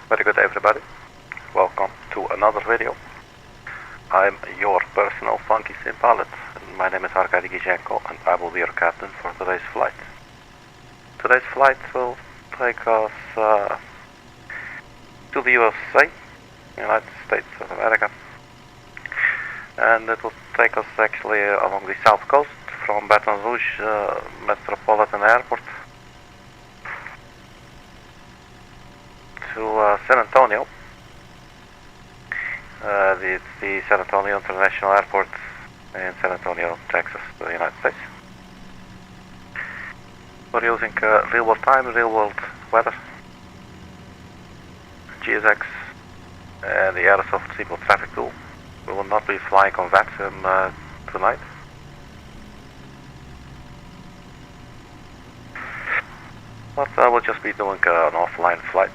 Very good everybody, welcome to another video. I'm your personal funky sim pilot, and my name is Arkady Gidzenko, and I will be your captain for today's flight. Today's flight will take us to the USA, United States of America, and it will take us actually along the south coast from Baton Rouge Metropolitan Airport to San Antonio. It's the San Antonio International Airport in San Antonio, Texas, the United States. We're using real-world time, real-world weather, GSX, and the Aerosoft Seaboard Traffic Tool. We will not be flying on VATSIM tonight. But we'll just be doing an offline flight.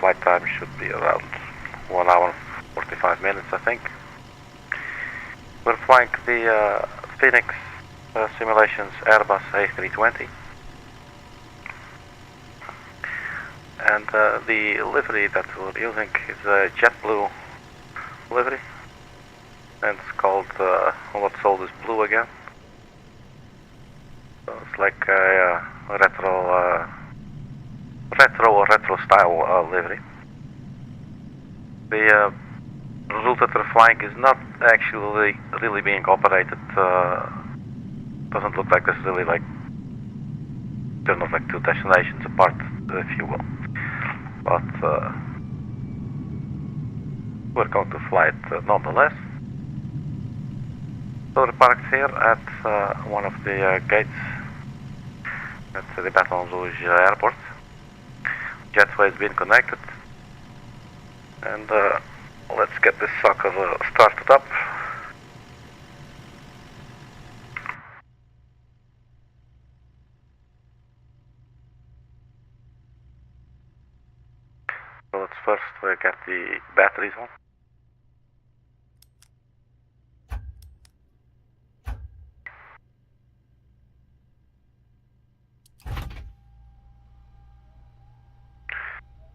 Flight time should be around 1 hour 45 minutes, I think. We're flying the Fenix simulations Airbus A320, and the livery that we're using is a JetBlue livery, and it's called what's sold is blue again. So it's like a retro style livery. The route that we're flying is not actually really being operated. Doesn't look like there's really like they're not like two destinations apart, if you will. But we're going to fly it nonetheless. So we're parked here at one of the gates at the Baton Rouge airport. Jetway has been connected, and let's get this sucker started up. So let's first get the batteries on.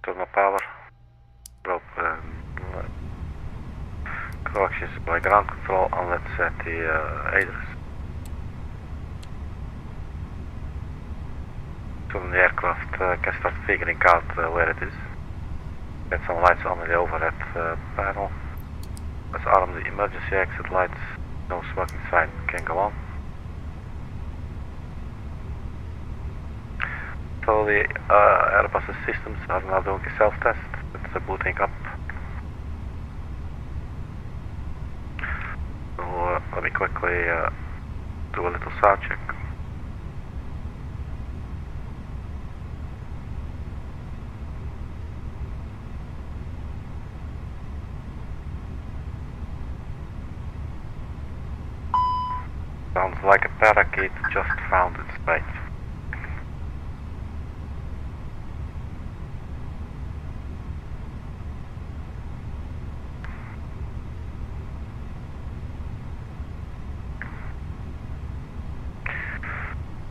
Turn on power, drop coaxes by ground control, and let's set the address. So the aircraft can start figuring out where it is. Get some lights on the overhead panel. Let's arm the emergency exit lights. No smoking sign can go on. So the Airbus systems are now doing a self-test. It's booting up. So let me quickly do a little sound check. Sounds like a parakeet just found its mate.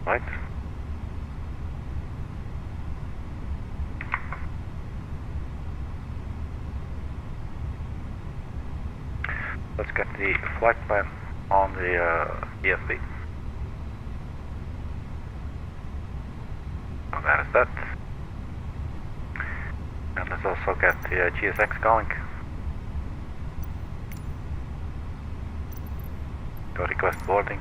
Right. Let's get the flight plan on the EFB. So that is that. And let's also get the GSX going. To request boarding.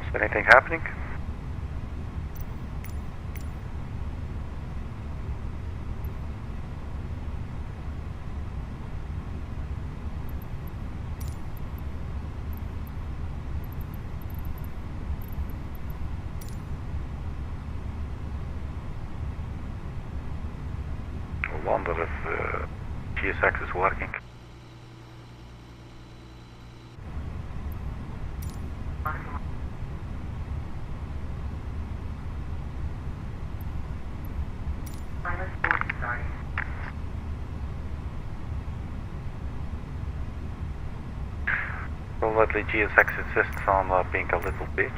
Is anything happening? wonder if GSX is working. Probably GSX insists on being a little bitch.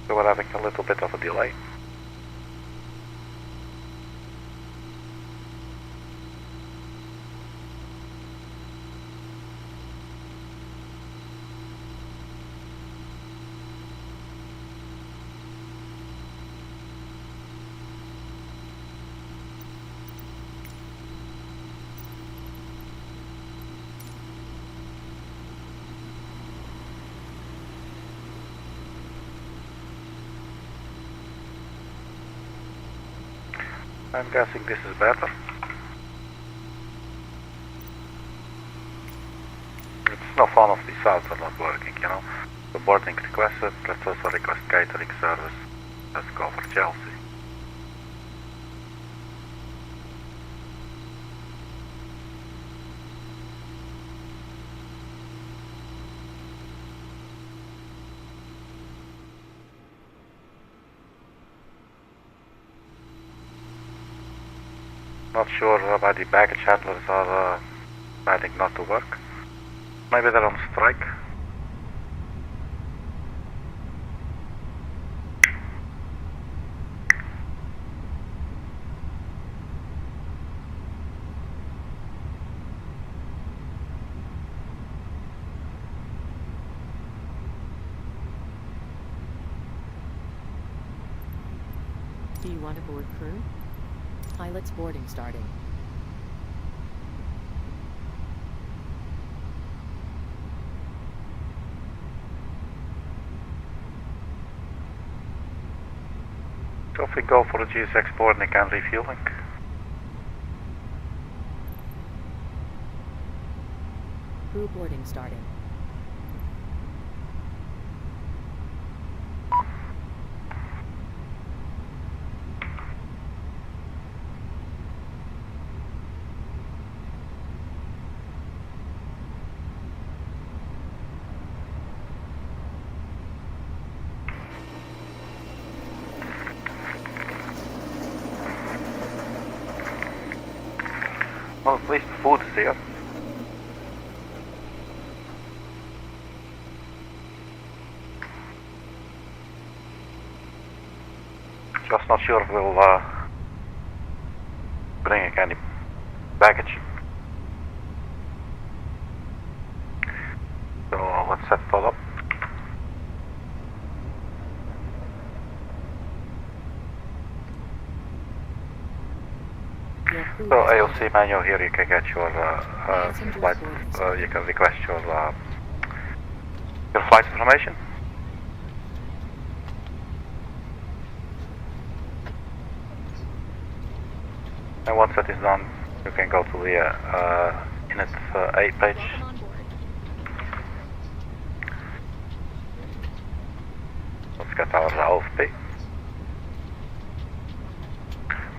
So we're having a little bit of a delay. I'm guessing this is better. It's no fun if the salts are not working, you know. The boarding requested, let's also request catering service. Let's go for Chelsea. Not sure why the baggage handlers are deciding not to work. Maybe they're on strike. Do you want to board crew? Pilot's boarding starting. So if we go for the GSX boarding and refueling. Crew boarding starting. Well, at least food is here. Just not sure if we'll bring any baggage. So let's set it all up. So AOC manual here, you can get your flight, you can request your flight information. And once that is done, you can go to the Init 8 page. get our OFP.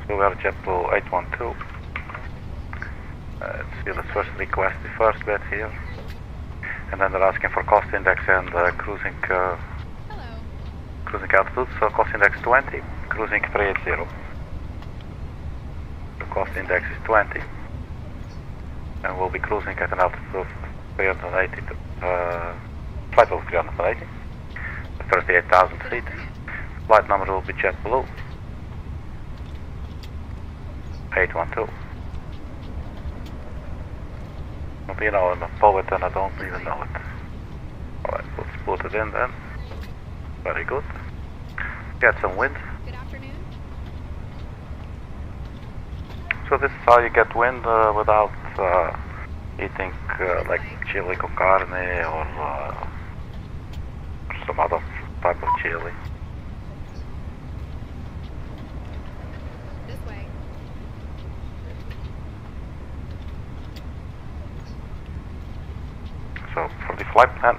So we are JetBlue 812. Let's see, let's first request the first bed here. And then they're asking for cost index and cruising altitude. So cost index 20, cruising 380. The cost index is 20. And we'll be cruising at an altitude of 380, flight level 380, 38,000 feet. Flight number will be JetBlue 812. You know, I'm a poet and I don't even know it. Alright, let's put it in then. Very good. Get some wind. Good afternoon. So this is how you get wind without eating like chili con carne or some other type of chili. This way. So for the flight plan,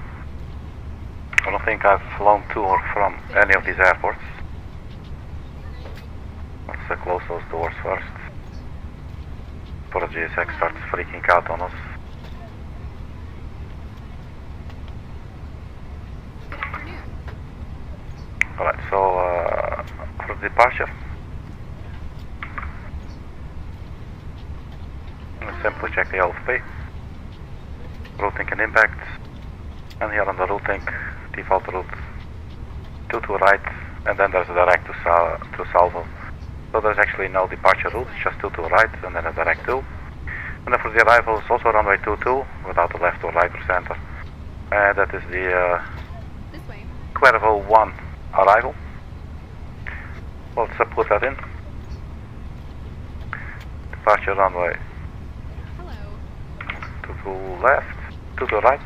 I don't think I've flown to or from any of these airports. Let's close those doors first before the GSX starts freaking out on us. Good afternoon. Alright, so for departure, let's simply check the LFP, routing and impact, and here on the routing, default route 2 to right, and then there's a direct to SALVO. So there's actually no departure route, it's just 2 to right, and then a direct 2. And then for the arrival, it's also runway 22, without the left or right or center. And that is the This way. Cuervo 1 arrival. Let's put that in. Departure runway Hello. 2 to left, 2 to right.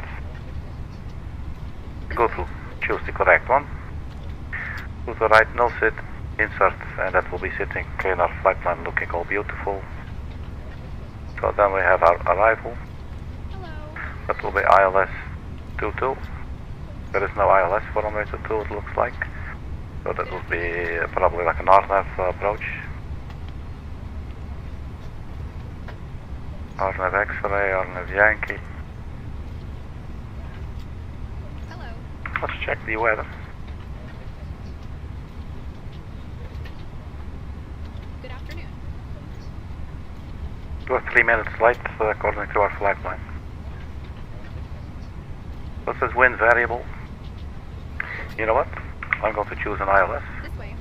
Go to choose the correct one. 2 to right, no sit, insert, and that will be sitting in our flight plan looking all beautiful. So then we have our arrival. Hello. That will be ILS 22. There is no ILS for runway 22, it looks like. So that will be probably like an RNAV approach. RNAV X-ray, RNAV Yankee. Hello. Let's check the weather. Good afternoon. We're 3 minutes late according to our flight plan. What's this wind variable? You know what? I'm going to choose an ILS This way.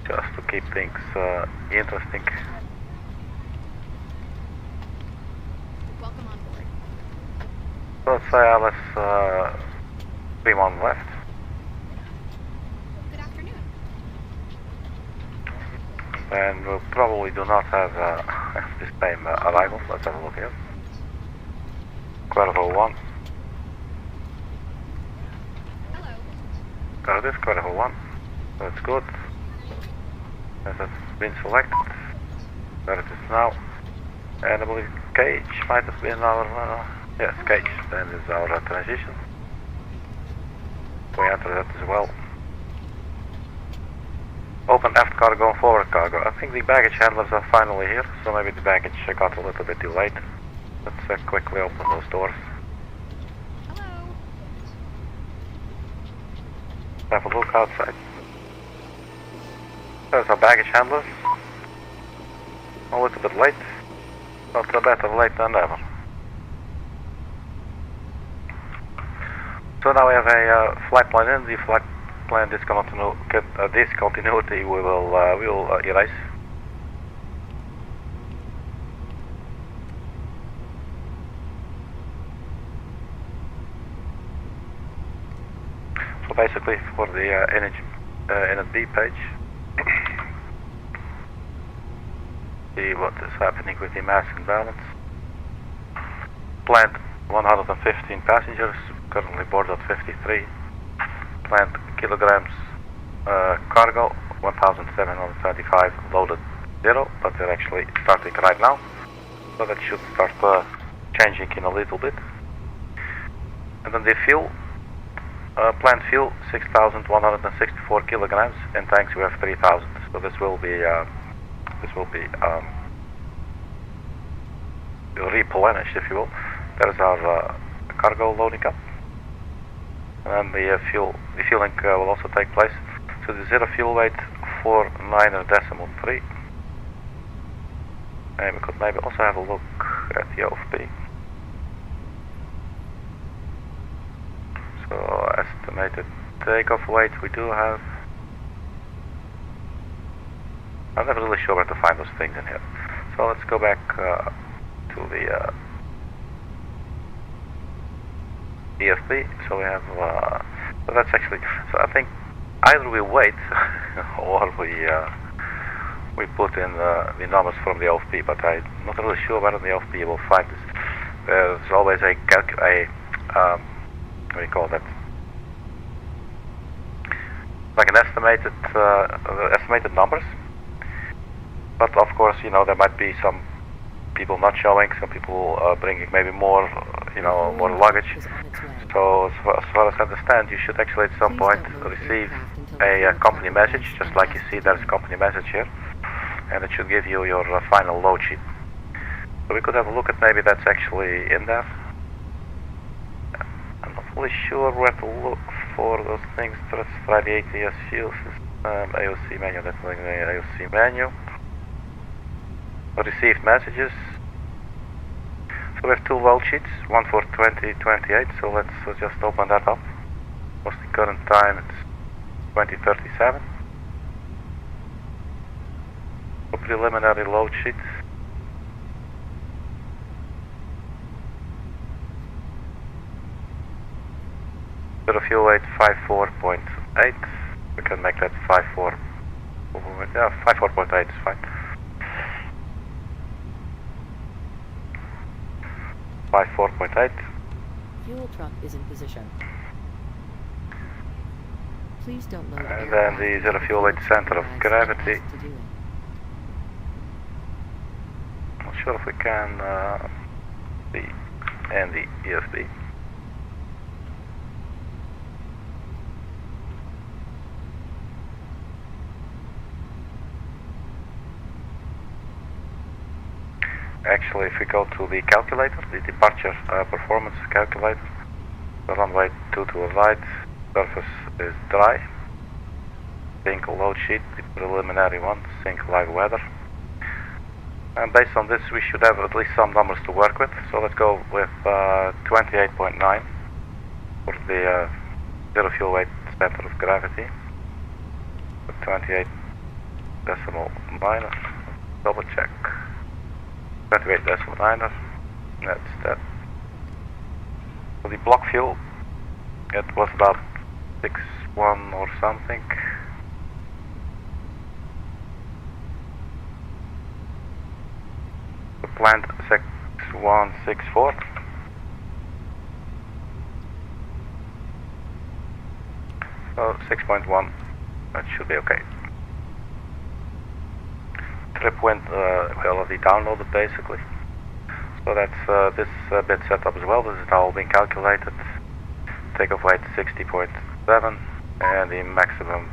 just to keep things interesting. Welcome on board. So let's say ILS 31 left. Good afternoon. And we'll probably do not have the same arrival. Let's have a look here. Cuervo 1. Hello. There it is, Cuervo 1. That's good. That has been selected. There it is now. And I believe CAAGE might have been our... yes, CAAGE. Then is our transition. We enter that as well. Open aft cargo and forward cargo. I think the baggage handlers are finally here, so maybe the baggage got a little bit too late. Let's quickly open those doors. Hello. Have a look outside. There's our baggage handlers. A little bit late, but better late than never. So now we have a flight plan in. The flight plan discontinuity we will erase. So basically for the NSB page, see what is happening with the mass imbalance. Planned 115 passengers, currently boarded at 53. Planned kilograms cargo 1,725, loaded 0, but they're actually starting right now. So that should start changing in a little bit. And then the fuel, Planned fuel 6,164 kilograms. In tanks we have 3,000. So this will be replenished, if you will. That is our cargo loading up, and the fueling will also take place. So the zero fuel weight 49.3. And we could maybe also have a look at the OFP. So estimated takeoff weight we do have. I'm never really sure where to find those things in here. So let's go back to the EFP. So we have, so that's actually, so I think either we wait or we put in the numbers from the OFP, but I'm not really sure where in the OFP you will find this. There's always a what do you call that? Like an estimated numbers. But of course, you know, there might be some people not showing, some people bringing maybe more, you know, more luggage. So as far as I understand, you should actually at some point receive a company message, just like you see there's a company message here, and it should give you your final load sheet. So we could have a look at maybe that's actually in there. I'm not really sure where to look for those things. Let's try the ATS fuel system, AOC menu, that's like the AOC menu. Received messages. So we have two load sheets, one for 2028, so let's just open that up. What's the current time? It's 2037. So preliminary load sheet. Zero fuel weight 54.8. We can make that 54. Yeah, 54.8 is fine. 54.8. Fuel truck is in position. Please don't load. And then the zero fuel weight center of gravity. Not sure if we can and the EFB. Actually, if we go to the calculator, the departure performance calculator, the runway 2 to the right, surface is dry, single load sheet, the preliminary one, sync live weather. And based on this, we should have at least some numbers to work with. So let's go with 28.9 for the zero fuel weight center of gravity. 28 decimal minus, double check. 28 decimal minus, that's that. For the block fuel, it was about 6.1 or something. The planned 6.164. So 6.1, that should be okay. Trip wind we already downloaded basically. So that's this bit set up as well. This is now being calculated. Takeoff weight 60.7 and the maximum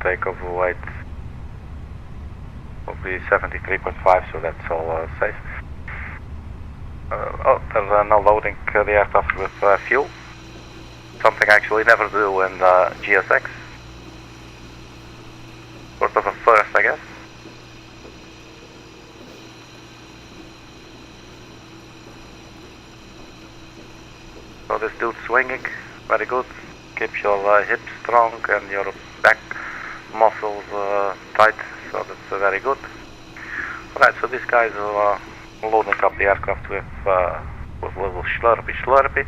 takeoff weight will be 73.5, so that's all safe. Oh, there's no loading the aircraft with fuel. Something I actually never do in GSX. Sort of a first, I guess. So this dude's swinging, very good. Keeps your hips strong and your back muscles tight, so that's very good. Alright, so these guys are loading up the aircraft with a little slurpy.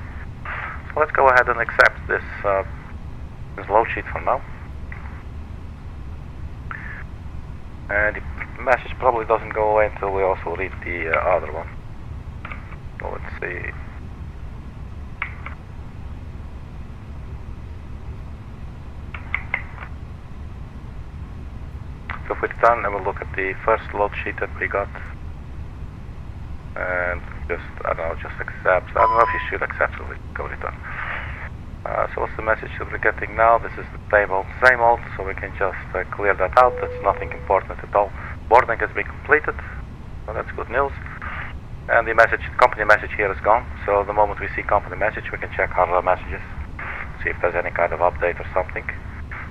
So let's go ahead and accept this load sheet for now. And the message probably doesn't go away until we also read the other one. So let's see. So if it's done, and we'll look at the first load sheet that we got. And just, I don't know, just accept. I don't know if you should accept it, go return. So what's the message that we're getting now? This is the same old, so we can just clear that out. That's nothing important at all. Boarding has been completed, so that's good news. And the message, company message here is gone. So the moment we see company message, we can check our messages, see if there's any kind of update or something.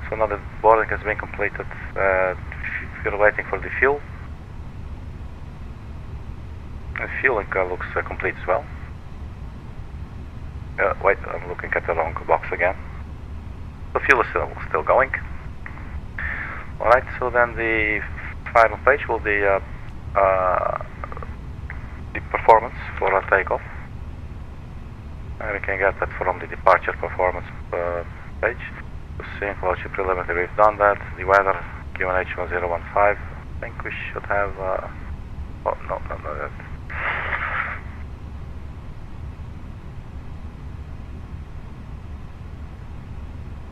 So now that boarding has been completed, we're waiting for the fuel. The fueling looks complete as well. Wait, I'm looking at the wrong box again. The fuel is still going. Alright, so then the final page will be the performance for a takeoff. And we can get that from the departure performance page. The synchrology preliminary, we've done that. The weather, QNH 1015. I think we should have. Oh, no, not that.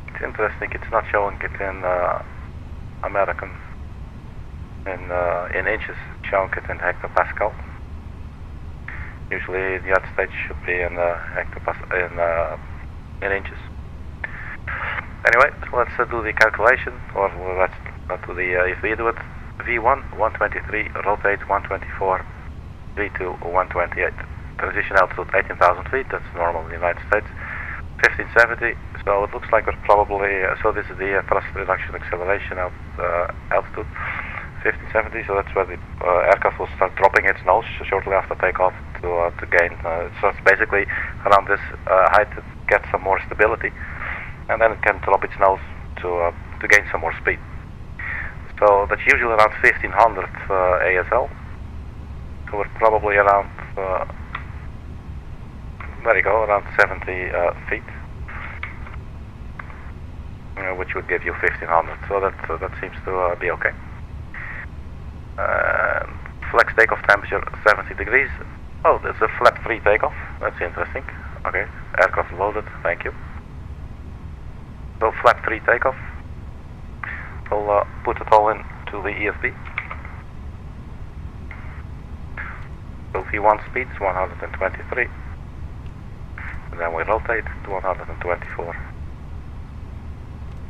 It's interesting, it's not showing it in American, in inches, it's showing it in hectopascal. Usually the United States should be in inches. Anyway, so let's do the calculation, or let's do the, if we do it, V1, 123, rotate 124, V2, 128. Transition altitude 18,000 feet, that's normal in the United States. 1570, so it looks like we're probably, so this is the thrust reduction acceleration of altitude. 1570, so that's where the aircraft will start dropping its nose shortly after takeoff to gain. So it's basically around this height to get some more stability, and then it can drop its nose to gain some more speed. So that's usually around 1500 ASL. So we're probably around, there you go, around 70 feet, which would give you 1500. So that seems to be okay. Flex takeoff temperature 70 degrees. Oh, there's a flap 3 takeoff. That's interesting. Okay, aircraft loaded. Thank you. So flap 3 takeoff. We'll put it all into the ESB. So V1 speeds 123. And then we rotate to 124.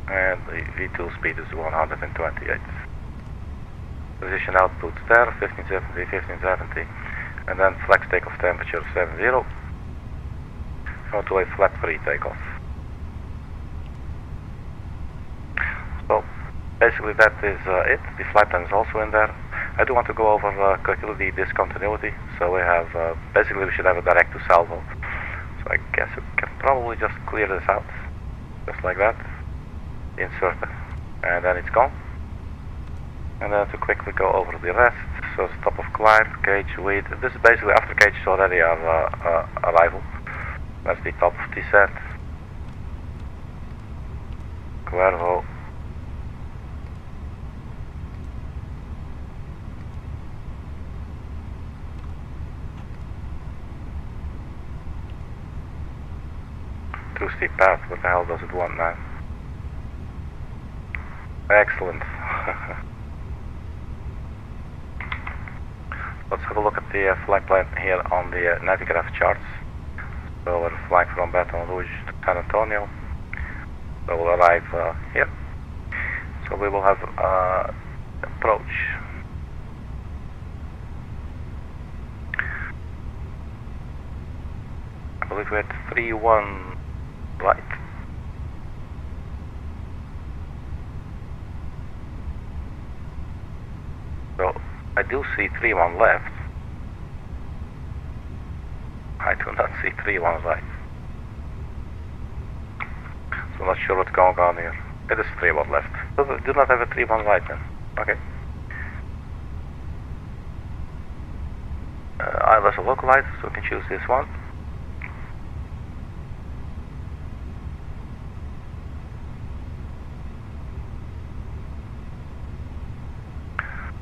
And the V2 speed is 128. Position output there, 1570, 1570, and then flex takeoff temperature 70. Go to a flap 3 takeoff. So basically that is it. The flight plan is also in there. I do want to go over quickly the discontinuity. So we have basically we should have a direct to salvo. So I guess we can probably just clear this out, just like that. Insert it, and then it's gone. And then to quickly go over the rest, so the top of climb, cage, weight. This is basically after cage is already our arrival. That's the top of descent. Cuervo. Too steep path, what the hell does it want, man? Excellent. Let's have a look at the flight plan here on the Navigraph charts. So we're flying from Baton Rouge to San Antonio. So we'll arrive here. So we will have approach. I believe we had 3-1 right. So I do see 3-1 left. I do not see 3-1 right. So I'm not sure what's going on here. It is 3-1 left. So we do not have a 3-1 right then. Okay. ILS a localized, so we can choose this one.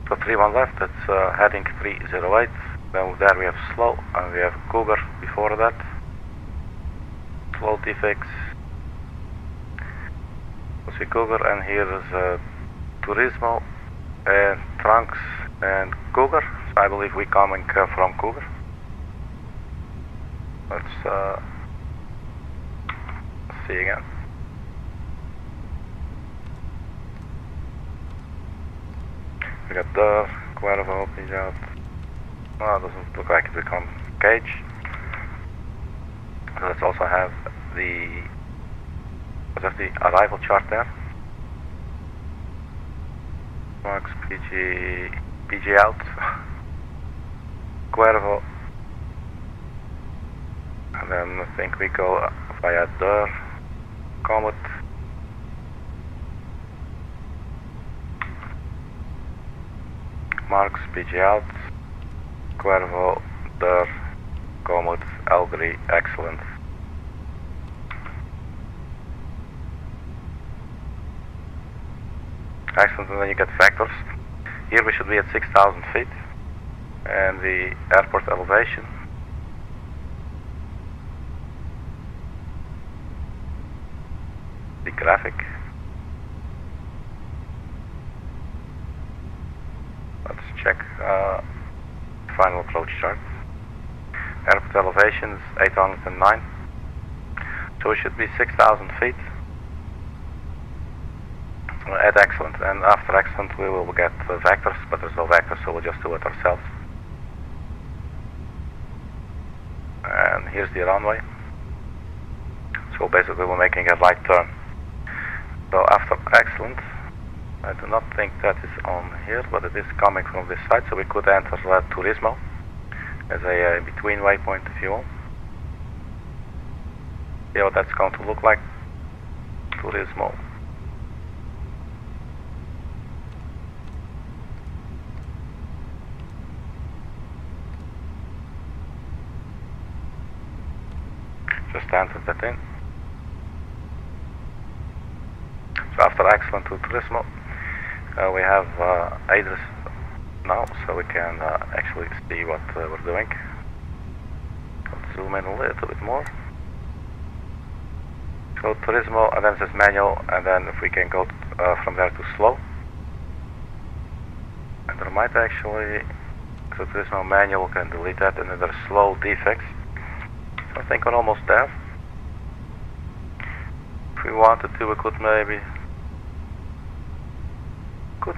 So 3-1 left, that's heading 308. Then there we have slow, and we have Cougar before that. Slow T-fix. We see Cougar, and here is Turismo, and Trunks, and Cougar. So I believe we coming from Cougar. Let's See you again. We got the Cuervo, pitch out. Well, doesn't look like it will come CAAGE. Let's also have the arrival chart there. Marks PG out. Cuervo. And then I think we go via the Comet. Marks PG out. Cuervo, Der, Comet, L3, excellent. Excellent, and then you get vectors. Here we should be at 6,000 feet. And the airport elevation. The graphic. Let's check final approach chart. Airport elevation is 809. So we should be 6,000 feet. At excellent, and after excellent we will get vectors, but there's no vectors, so we'll just do it ourselves. And here's the runway. So basically we're making a right turn. So after excellent, I do not think that is on here, but it is coming from this side, so we could enter Turismo as a between waypoint if you will. See what that's going to look like. Turismo. Just entered that in. So after excellent to Turismo, we have address now, so we can actually see what we're doing. Let's zoom in a little bit more. So Turismo, and then it says manual, and then if we can go from there to slow. And there might actually, so Turismo manual, we can delete that, and then there's slow defects. I think we're almost there. If we wanted to, we could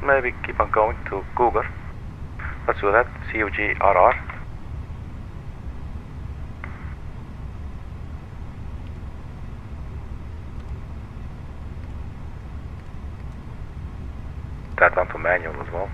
maybe keep on going to Cougar. Let's do that. CUGRR. That onto manual as well.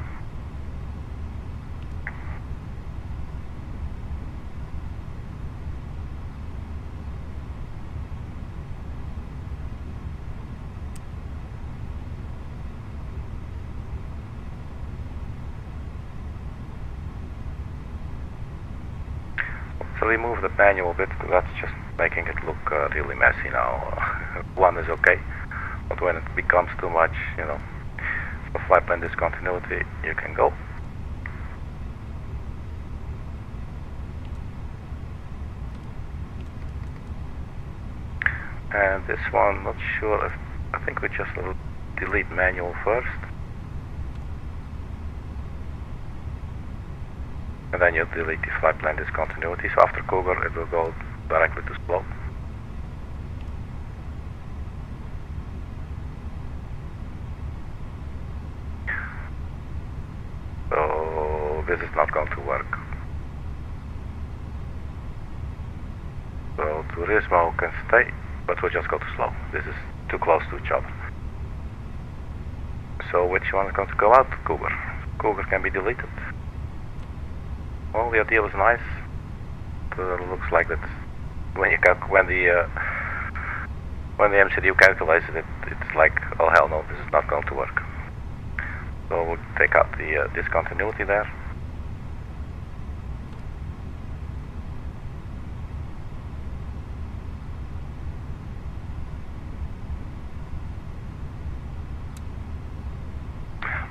Remove the manual bit, because that's just making it look really messy now. One is okay, but when it becomes too much, you know, for flight plan discontinuity, you can go. And this one, not sure if, I think we just delete manual first. And then you delete the flight plan discontinuity, so after Cougar it will go directly to slow. So this is not going to work. So Turismo can stay, but we'll just go to slow. This is too close to each other. So which one is going to go out? Cougar. Cougar can be deleted. Well, the idea was nice. It looks like that when the MCDU calculates it, it's like, oh hell no, this is not going to work. So we'll take out the discontinuity there.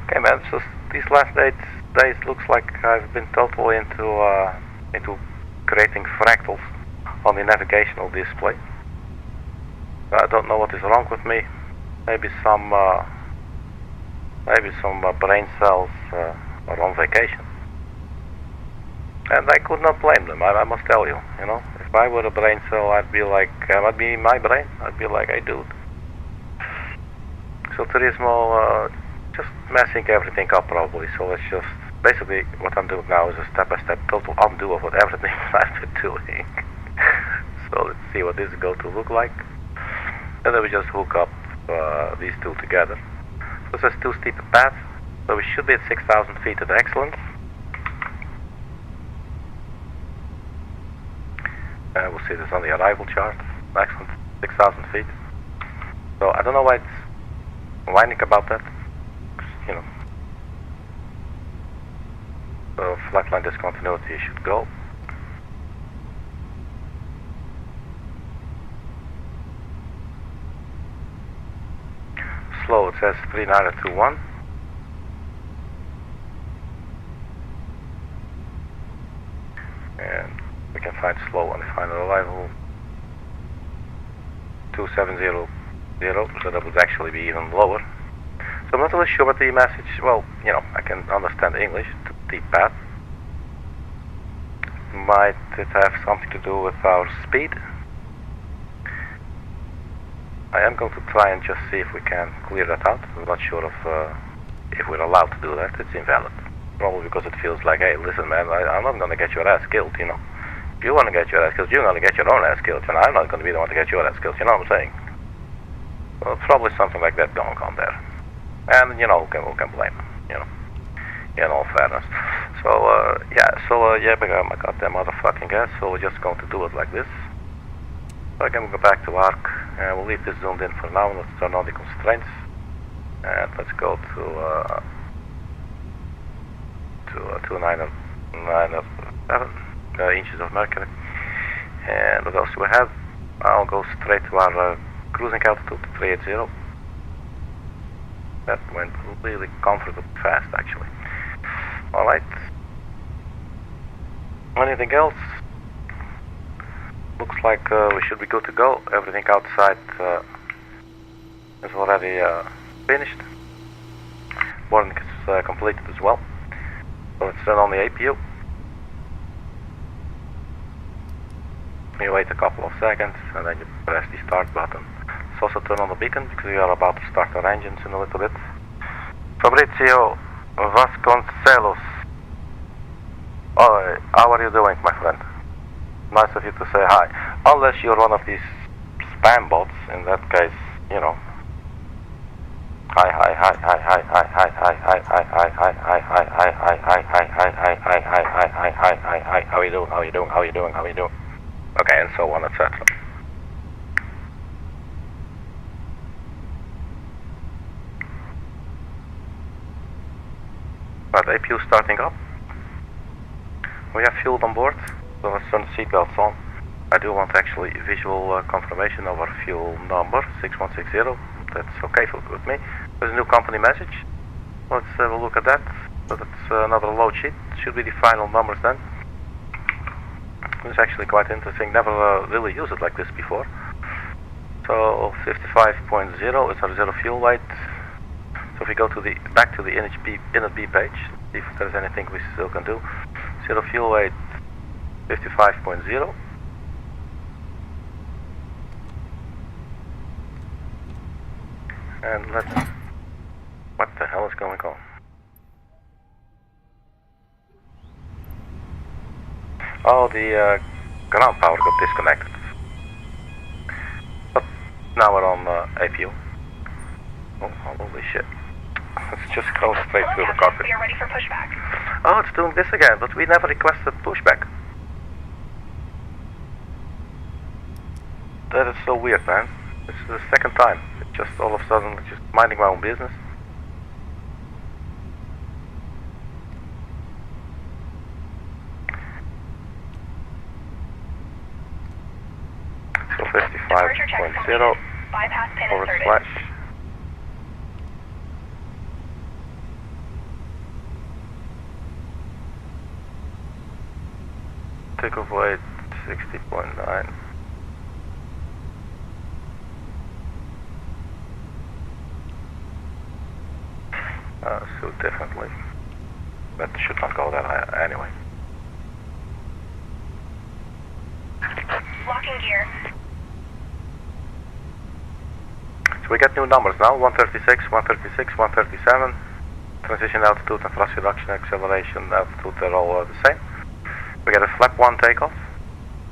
Okay, man. So these last days looks like I've been totally into creating fractals on the navigational display. I don't know what is wrong with me. Maybe some brain cells are on vacation. And I could not blame them, I must tell you, you know. If I were a brain cell, I'd be like, I'd be my brain, I'd be like, hey dude. So Turismo, just messing everything up probably, so let's just, basically what I'm doing now is a step-by-step total undo of what everything I've been doing. So let's see what this is going to look like. And then we just hook up these two together. So this is too steep a path, so we should be at 6,000 feet at excellence. We'll see this on the arrival chart. Excellent, 6,000 feet. So I don't know why it's whining about that. You know. So flatline discontinuity should go. Slow, it says 3921. And we can find slow on the final arrival 2700, so that would actually be even lower. So I'm not really sure what the message, well, you know, I can understand English, deep path. Might it have something to do with our speed? I am going to try and just see if we can clear that out. I'm not sure if we're allowed to do that. It's invalid. Probably because it feels like, hey, listen man, I'm not going to get your ass killed, you know. If you want to get your ass killed, you're going to get your own ass killed, and I'm not going to be the one to get your ass killed, you know what I'm saying? Well, probably something like that going on there. And, you know, who can blame him, you know, in all fairness. So, yeah, but my goddamn motherfucking ass, so we're just going to do it like this. So again, we'll go back to ARC, and we'll leave this zoomed in for now, and let's turn on the constraints. And let's go to 907 inches of mercury. And what else do we have? I'll go straight to our cruising altitude, 380. That went really comfortably fast, actually. Alright. Anything else? Looks like we should be good to go. Everything outside is already finished. Boarding is completed as well. So let's turn on the APU. You wait a couple of seconds and then you press the start button. Let's also turn on the beacon because we are about to start our engines in a little bit. Fabrizio Vasconcelos. Oh, how are you doing, my friend? Nice of you to say hi. Unless you're one of these spam bots, in that case, you know. Hi. How you doing? Okay, and so on, etc. Right, APU starting up. We have fuel on board, so let's turn the seatbelts on. I do want actually visual confirmation of our fuel number, 6160. That's okay with me. There's a new company message. Let's have a look at that. So that's another load sheet. Should be the final numbers then. It's actually quite interesting. Never really used it like this before. So 55.0 is our zero fuel weight. So if we go to the back to the inner B page, see if there's anything we still can do. Zero fuel weight 55.0. And let's... What the hell is going on? Oh, the ground power got disconnected. But now we're on APU. Oh, holy shit. Let's just go straight through the cockpit. We are ready for pushback. Oh, it's doing this again, but we never requested pushback. That is so weird, man. This is the second time. It's just all of a sudden, just minding my own business. So 55.0 Bypass pin forward inserted. slash. Takeoff weight 60.9. So definitely, that should not go that high anyway. clear. So we get new numbers now, 136, 136, 137. Transition altitude and thrust reduction, acceleration altitude, they're all the same. We get a flap 1 takeoff.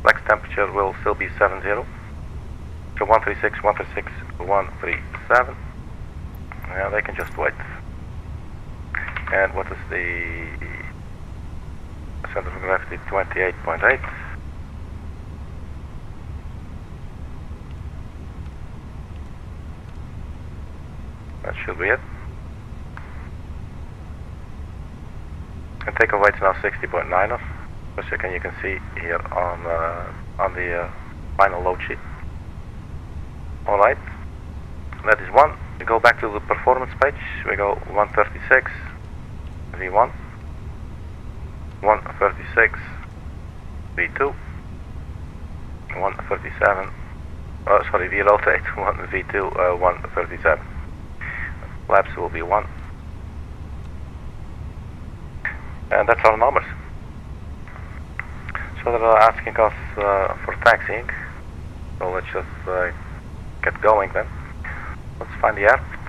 Max temperature will still be 70. So 136, 136, 137. Yeah, they can just wait. And what is the center of gravity? 28.8. That should be it. And takeoff weight is now 60.9. As you can see here on the final load sheet. All right, that is one. We go back to the performance page. We go 136 V1, 136 V2, 137. Oh, sorry, V rotate 1 V2 137. Flaps will be 1, and that's our numbers. So they're asking us for taxiing. So let's just get going then. Let's find the aircraft.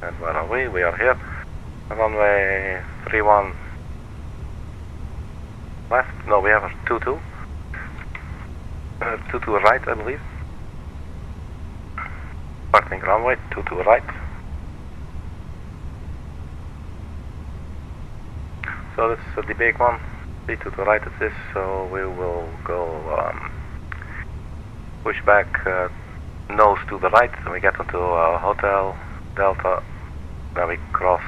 And where are we? We are here. Runway 31 left. No, we have a 22. 22 right, I believe. Parting runway 22 right. So this is the big one. 32 to right it is. So we will go push back nose to the right. And we get into Hotel Delta. Then we cross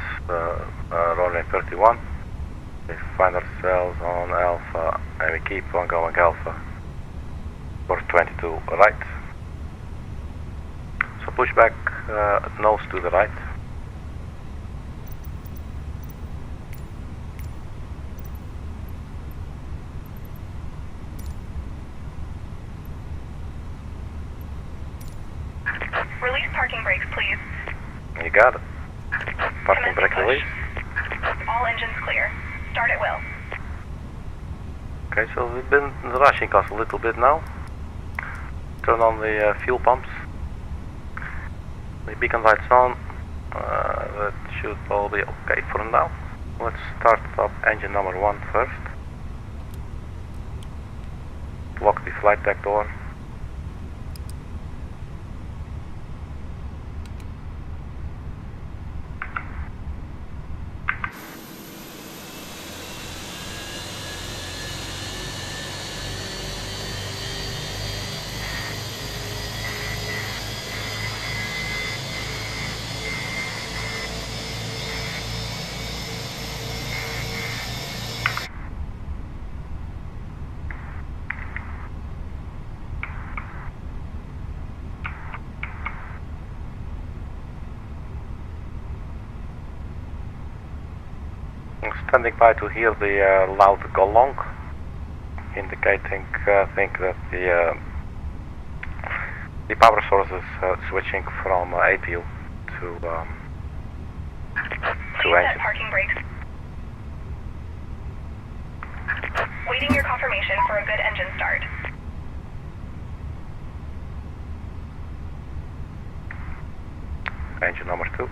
runway 31. We find ourselves on Alpha, and we keep on going Alpha for 22 right. So push back nose to the right. Release parking brakes, please. You got it. Parking brake release. All engines clear. Start at will. Okay, so we've been rushing us a little bit now. Turn on the fuel pumps. The beacon lights on. That should all be okay for now. Let's start up engine number 1 first. Lock the flight deck door. Standing by to hear the loud gong, indicating I think that the power source is switching from APU to engine. Parking brakes. Waiting your confirmation for a good engine start. Engine number 2.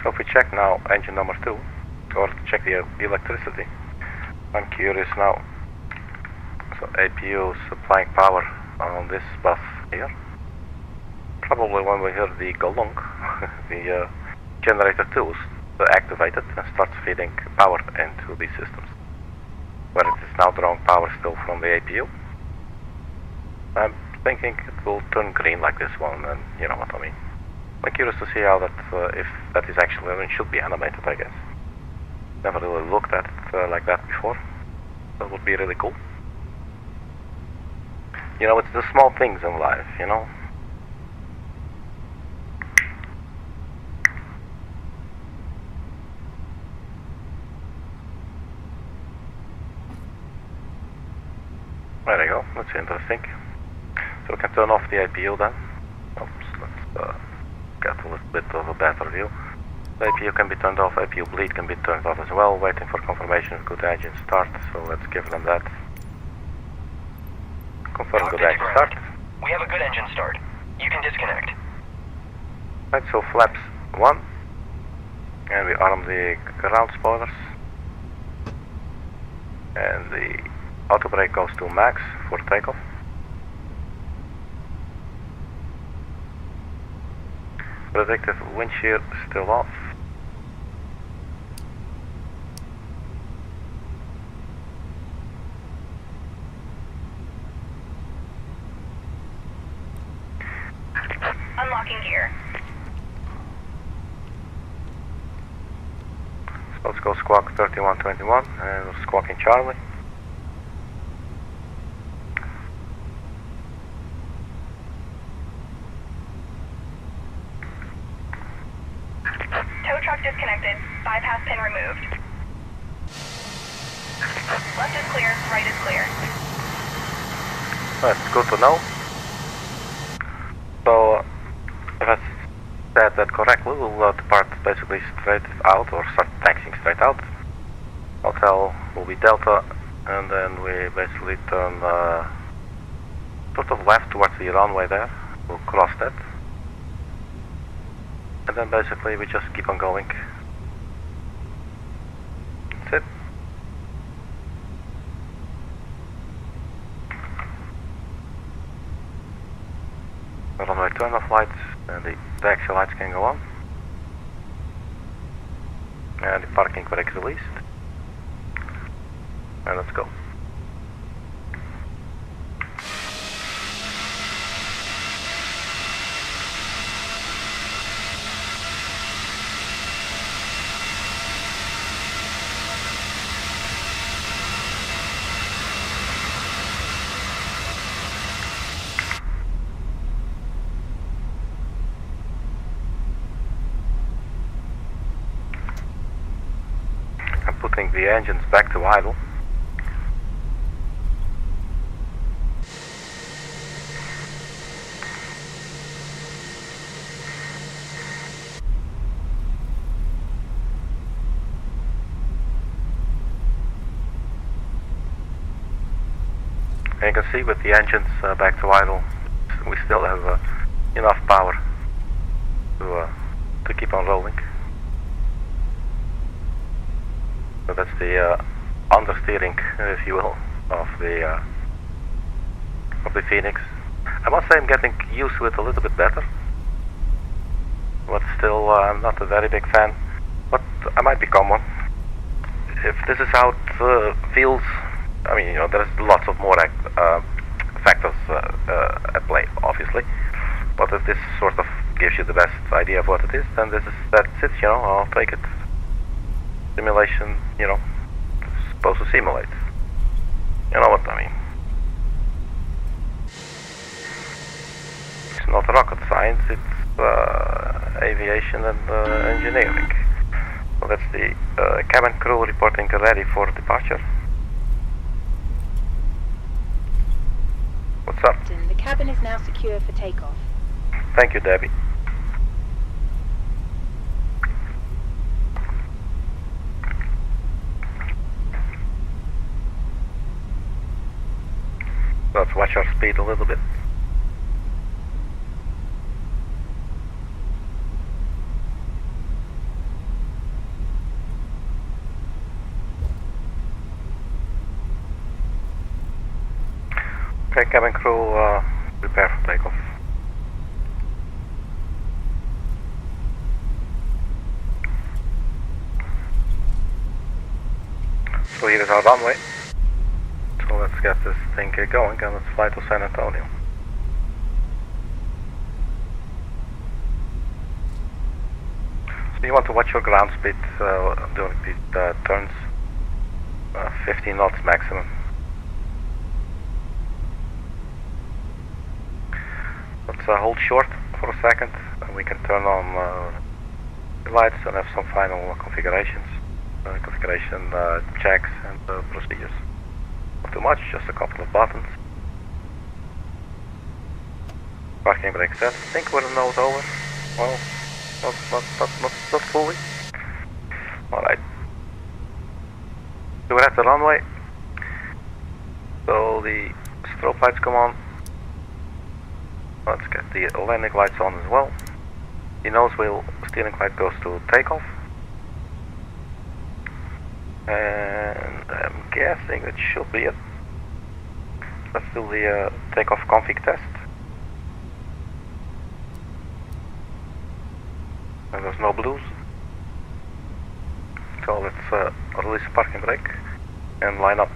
So if we check now engine number 2, or check the electricity, I'm curious now. So APU supplying power on this bus here. Probably when we hear the gong, the generator 2 is activated and starts feeding power into the systems. Where it is now drawing power still from the APU. I'm thinking it will turn green like this one, and you know what I mean. I'm curious to see how that, if that is actually, it should be animated, I guess. Never really looked at it like that before. That would be really cool. You know, it's the small things in life, you know. There you go, that's interesting. So we can turn off the APU then. Oops, let's get a little bit of a better view. The APU can be turned off, APU bleed can be turned off as well, waiting for confirmation of good engine start, so let's give them that. Confirm good engine start. We have a good engine start. You can disconnect. Right, so flaps 1. And we arm the ground spoilers. And the auto brake goes to max for takeoff. Predictive wind shear still off. Unlocking gear. So let's go squawk 3121 and we're squawking Charlie. Tow truck disconnected. Bypass pin removed. Left is clear, right is clear. That's good to know. So, if I said that correctly, we'll depart basically straight out or start taxiing straight out. Hotel will be Delta, and then we basically turn sort of left towards the runway there. We'll cross that. And then basically we just keep on going. That's it. The runway turn-off lights and the taxi lights can go on. And the parking brake released. And let's go. Putting the engines back to idle. And you can see with the engines back to idle, we still have enough power to keep on rolling. So that's the understeering, if you will, of the Fenix. I must say I'm getting used to it a little bit better, but still I'm not a very big fan. But I might become one. If this is how it feels, I mean, you know, there's lots of more factors at play, obviously. But if this sort of gives you the best idea of what it is, then that's it. You know, I'll take it. Simulation, you know, it's supposed to simulate. You know what I mean? It's not rocket science, it's aviation and engineering. So that's the cabin crew reporting ready for departure. What's up? The cabin is now secure for takeoff. Thank you, Debbie. Let's watch our speed a little bit. Okay, cabin crew, prepare for takeoff. So here is our runway. So let's get this thing going and let's fly to San Antonio. So you want to watch your ground speed during the turns. 15 knots maximum. Let's hold short for a second and we can turn on the lights and have some final configurations. Configuration checks and procedures. Not too much, just a couple of buttons. Parking brake set. I think we're nose over. Well, not fully. Alright. So we're at the runway. So the strobe lights come on. Let's get the landing lights on as well. The nose wheel steering light goes to takeoff. And I'm guessing that should be it. Let's do the takeoff config test. And there's no blues. So let's release the parking brake and line up.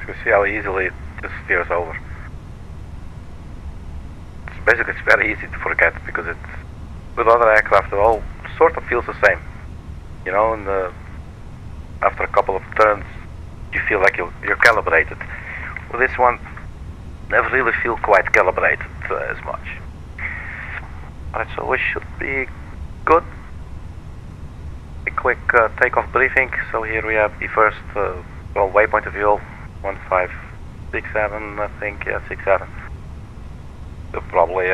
You see how easily it just steers over. It's very easy to forget because it's with other aircraft it all sort of feels the same. You know, and after a couple of turns you feel like you're calibrated. With this one, never really feel quite calibrated as much. Alright, so we should be good. A quick takeoff briefing. So here we have the first waypoint of view. 1567, I think, yeah, 67. So probably,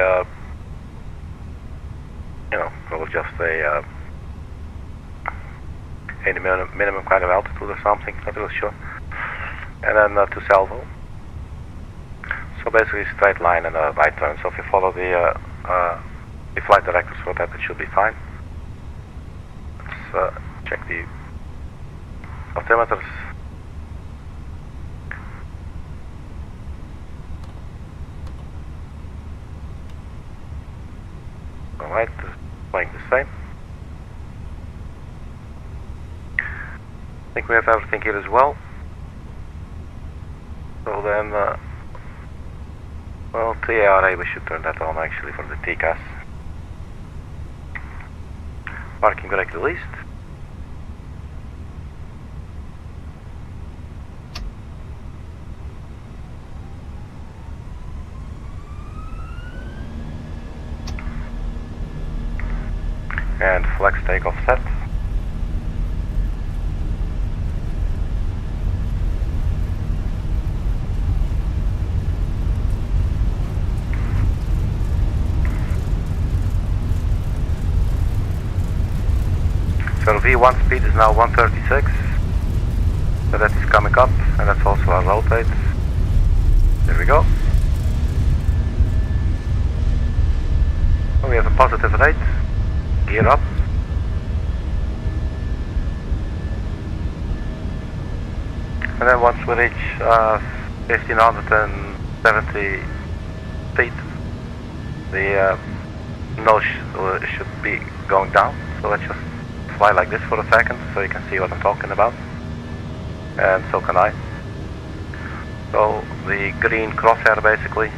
probably just a any minimum kind of altitude or something, not really sure. And then to SALVO. So basically straight line and a right turn. So if you follow the flight directors for that, it should be fine. Let's check the altimeters. Alright, playing the same. I think we have everything here as well. So then, well, TARA, we should turn that on actually for the TCAS. Parking brake released. And flex takeoff set. So V1 speed is now 136. So that is coming up, and that's also our rotate. There we go. We have a positive rate. Gear up. And then once we reach 1570 feet, the nose should be going down. So let's just fly like this for a second so you can see what I'm talking about. And so can I. So the green crosshair basically,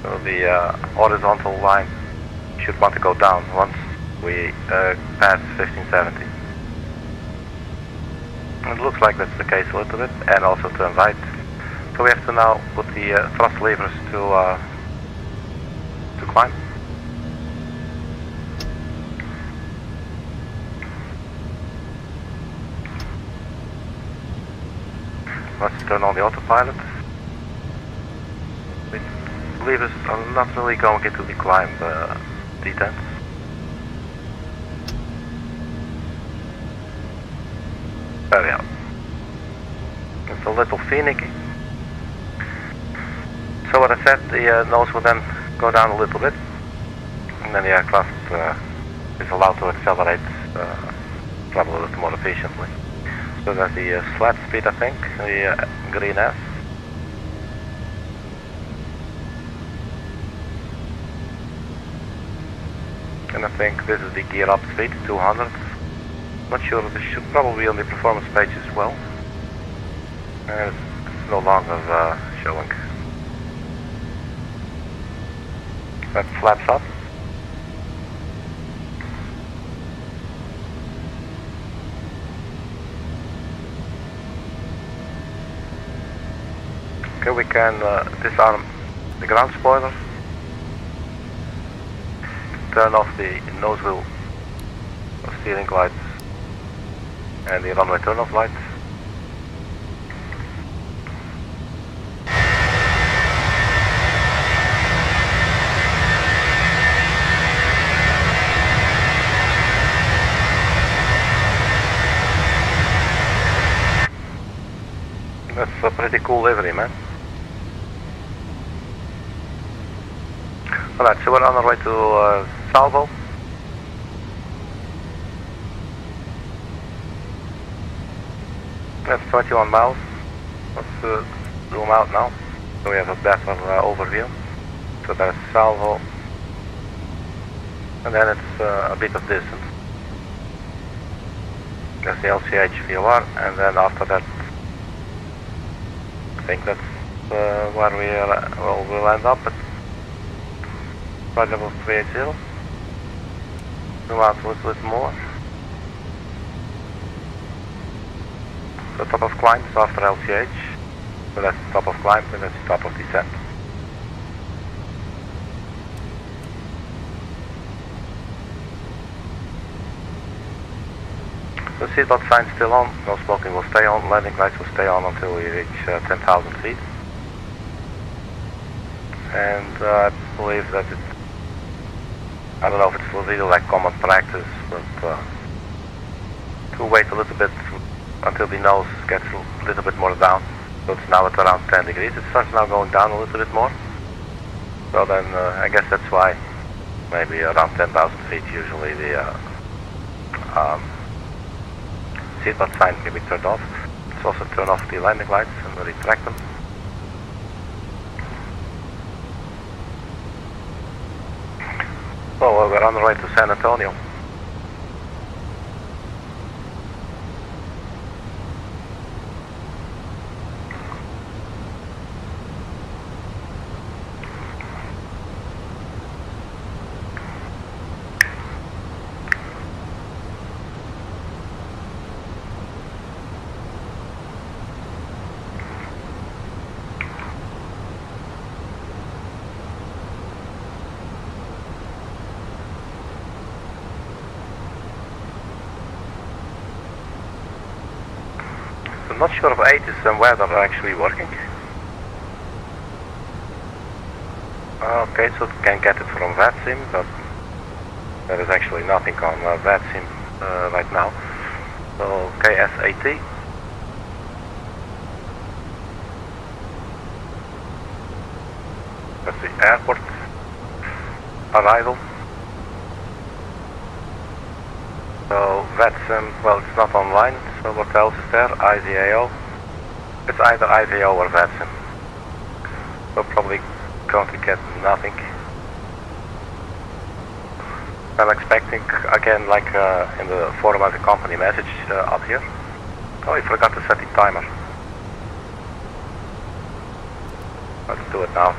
so the horizontal line should want to go down once we pass 1570. It looks like that's the case a little bit, and also turn right. So we have to now put the thrust levers to climb. Let's turn on the autopilot. The levers are not really going into the climb detents. There we are. It's a little finicky. So what I said, the nose will then go down a little bit, and then the aircraft is allowed to accelerate travel a little more efficiently. So that's the flat speed, I think, the green S. And I think this is the gear up speed, 200. Not sure, this should probably be on the performance page as well. It's no longer showing. That flaps up. Okay, we can disarm the ground spoiler. Turn off the nose wheel steering lights and the runway turn-off lights. That's a pretty cool livery, man. Alright, so we're on our way to Salvo. That's 21 miles. Let's zoom out now, so we have a better overview. So there's Salvo, and then it's a bit of distance. There's the LCH VOR, and then after that, I think that's where we'll end up at flight level 380. Zoom out a little bit more. The top of climbs after LCH. So that's the top of climb and that's the top of descent. The seatbelt sign's still on, no smoking will stay on, landing lights will stay on until we reach 10,000 feet. And I believe that I don't know if it's really like common practice, but to wait a little bit until the nose gets a little bit more down. So it's now at around 10 degrees. It starts now going down a little bit more. So then I guess that's why maybe around 10,000 feet usually the seatbelt sign can be turned off. Let's also turn off the landing lights and retract them. So we're on the way to San Antonio. I'm not sure if ATIS and weather are actually working. Okay, so we can get it from VATSIM, but there is actually nothing on VATSIM right now. So KSAT. That's the airport arrival. So VATSIM, well, it's not online. So what else is there? IVAO. It's either IVAO or VATSIM. We're probably going to get nothing. I'm expecting again, like in the forum as a company message up here. Oh, I forgot to set the timer. Let's do it now.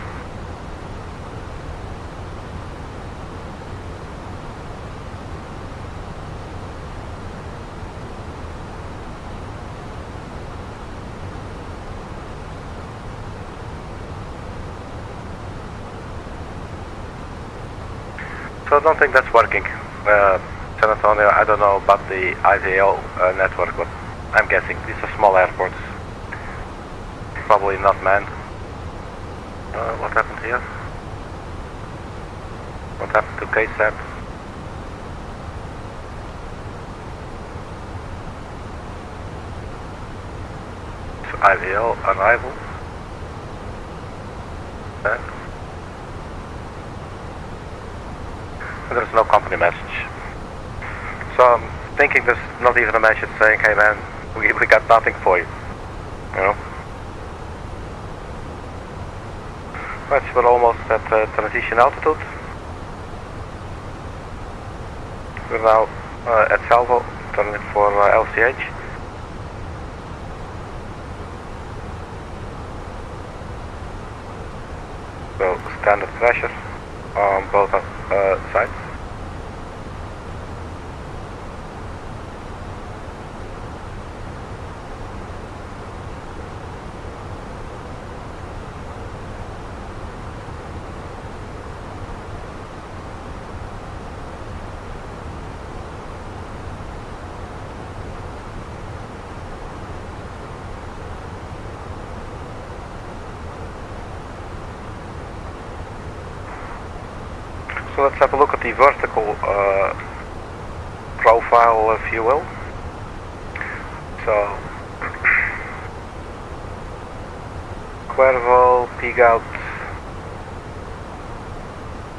So I don't think that's working. San Antonio, I don't know about the IVAO network, but I'm guessing these are small airports. Probably not manned. What happened here? What happened to KSAT? It's IVAO arrival. There's no company message. So I'm thinking there's not even a message saying, hey man, we got nothing for you. You know? Right, so we're almost at transition altitude. We're now at Salvo, turning for LCH. So standard pressure. on both sides. So let's have a look at the vertical profile, if you will. So, Cuervo, peak out,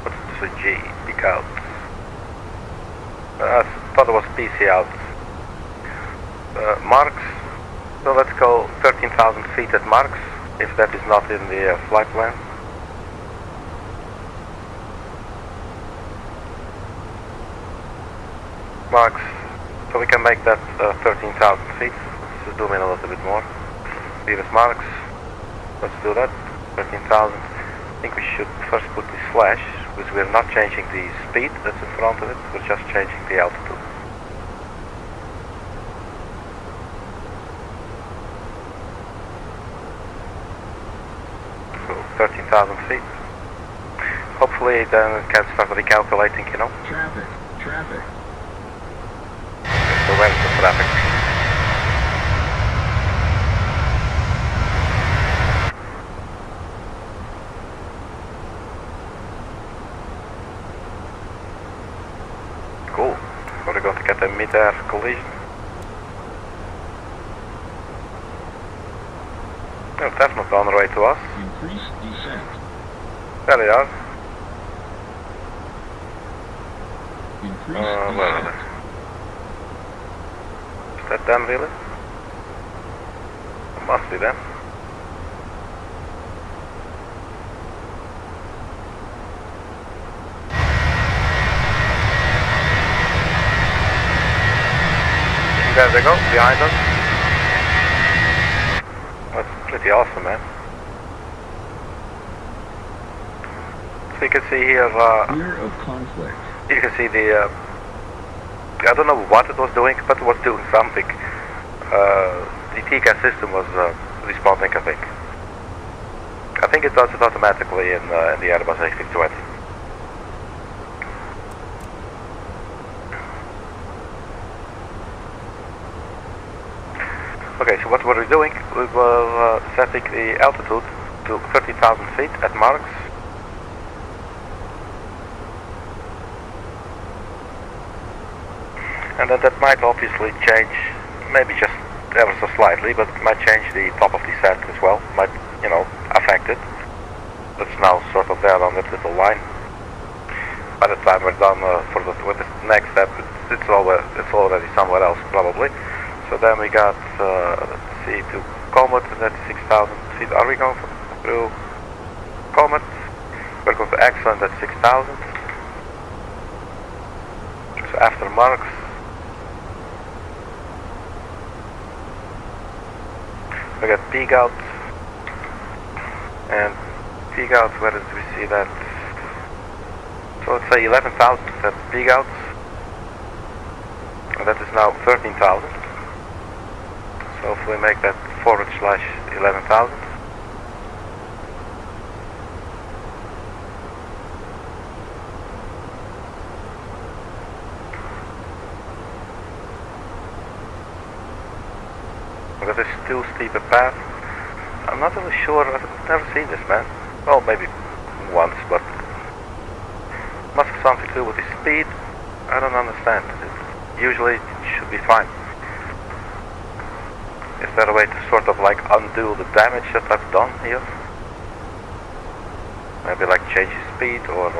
what's the G, peak out? I thought it was PC out. Marks, so let's go 13,000 feet at marks, if that is not in the flight plan. Marks, so we can make that 13,000 feet. Let's zoom in a little bit more. Leave us marks. Let's do that. 13,000. I think we should first put this flash, because we're not changing the speed that's in front of it, we're just changing the altitude. So 13,000 feet. Hopefully then it can start recalculating, you know. Traffic, traffic. So where's the traffic? Cool. We're going to get a mid-air collision. No, that's not on the way to us. Increase descent. There they are. Increase Where are descent. they? Is that them really? It must be them. There they go, behind us. That's pretty awesome, man. So you can see here, Fear of conflict. you can see the, I don't know what it was doing, but it was doing something. The TCAS system was responding, I think. I think it does it automatically in the Airbus A320. Okay, so what were we doing? We were setting the altitude to 30,000 feet at marks. And then that might obviously change, maybe just ever so slightly, but it might change the top of the set as well. Might, you know, affect it. It's now sort of there on that little line. By the time we're done with the next step, it's already somewhere else probably. So then we got, let's see, to Comet, and that's 6,000 feet. Are we going through Comet? We're going to Excellent, that's 6,000. So after marks. We got peak out. And peak out, where did we see that? So let's say 11,000, that's peak out. And that is now 13,000. So if we make that /11,000. That is too steep a path. I'm not really sure, I've never seen this, man. Well, maybe once, but must have something to do with the speed. I don't understand. Usually it should be fine. Is there a way to sort of like undo the damage that I've done here? Maybe like change the speed or...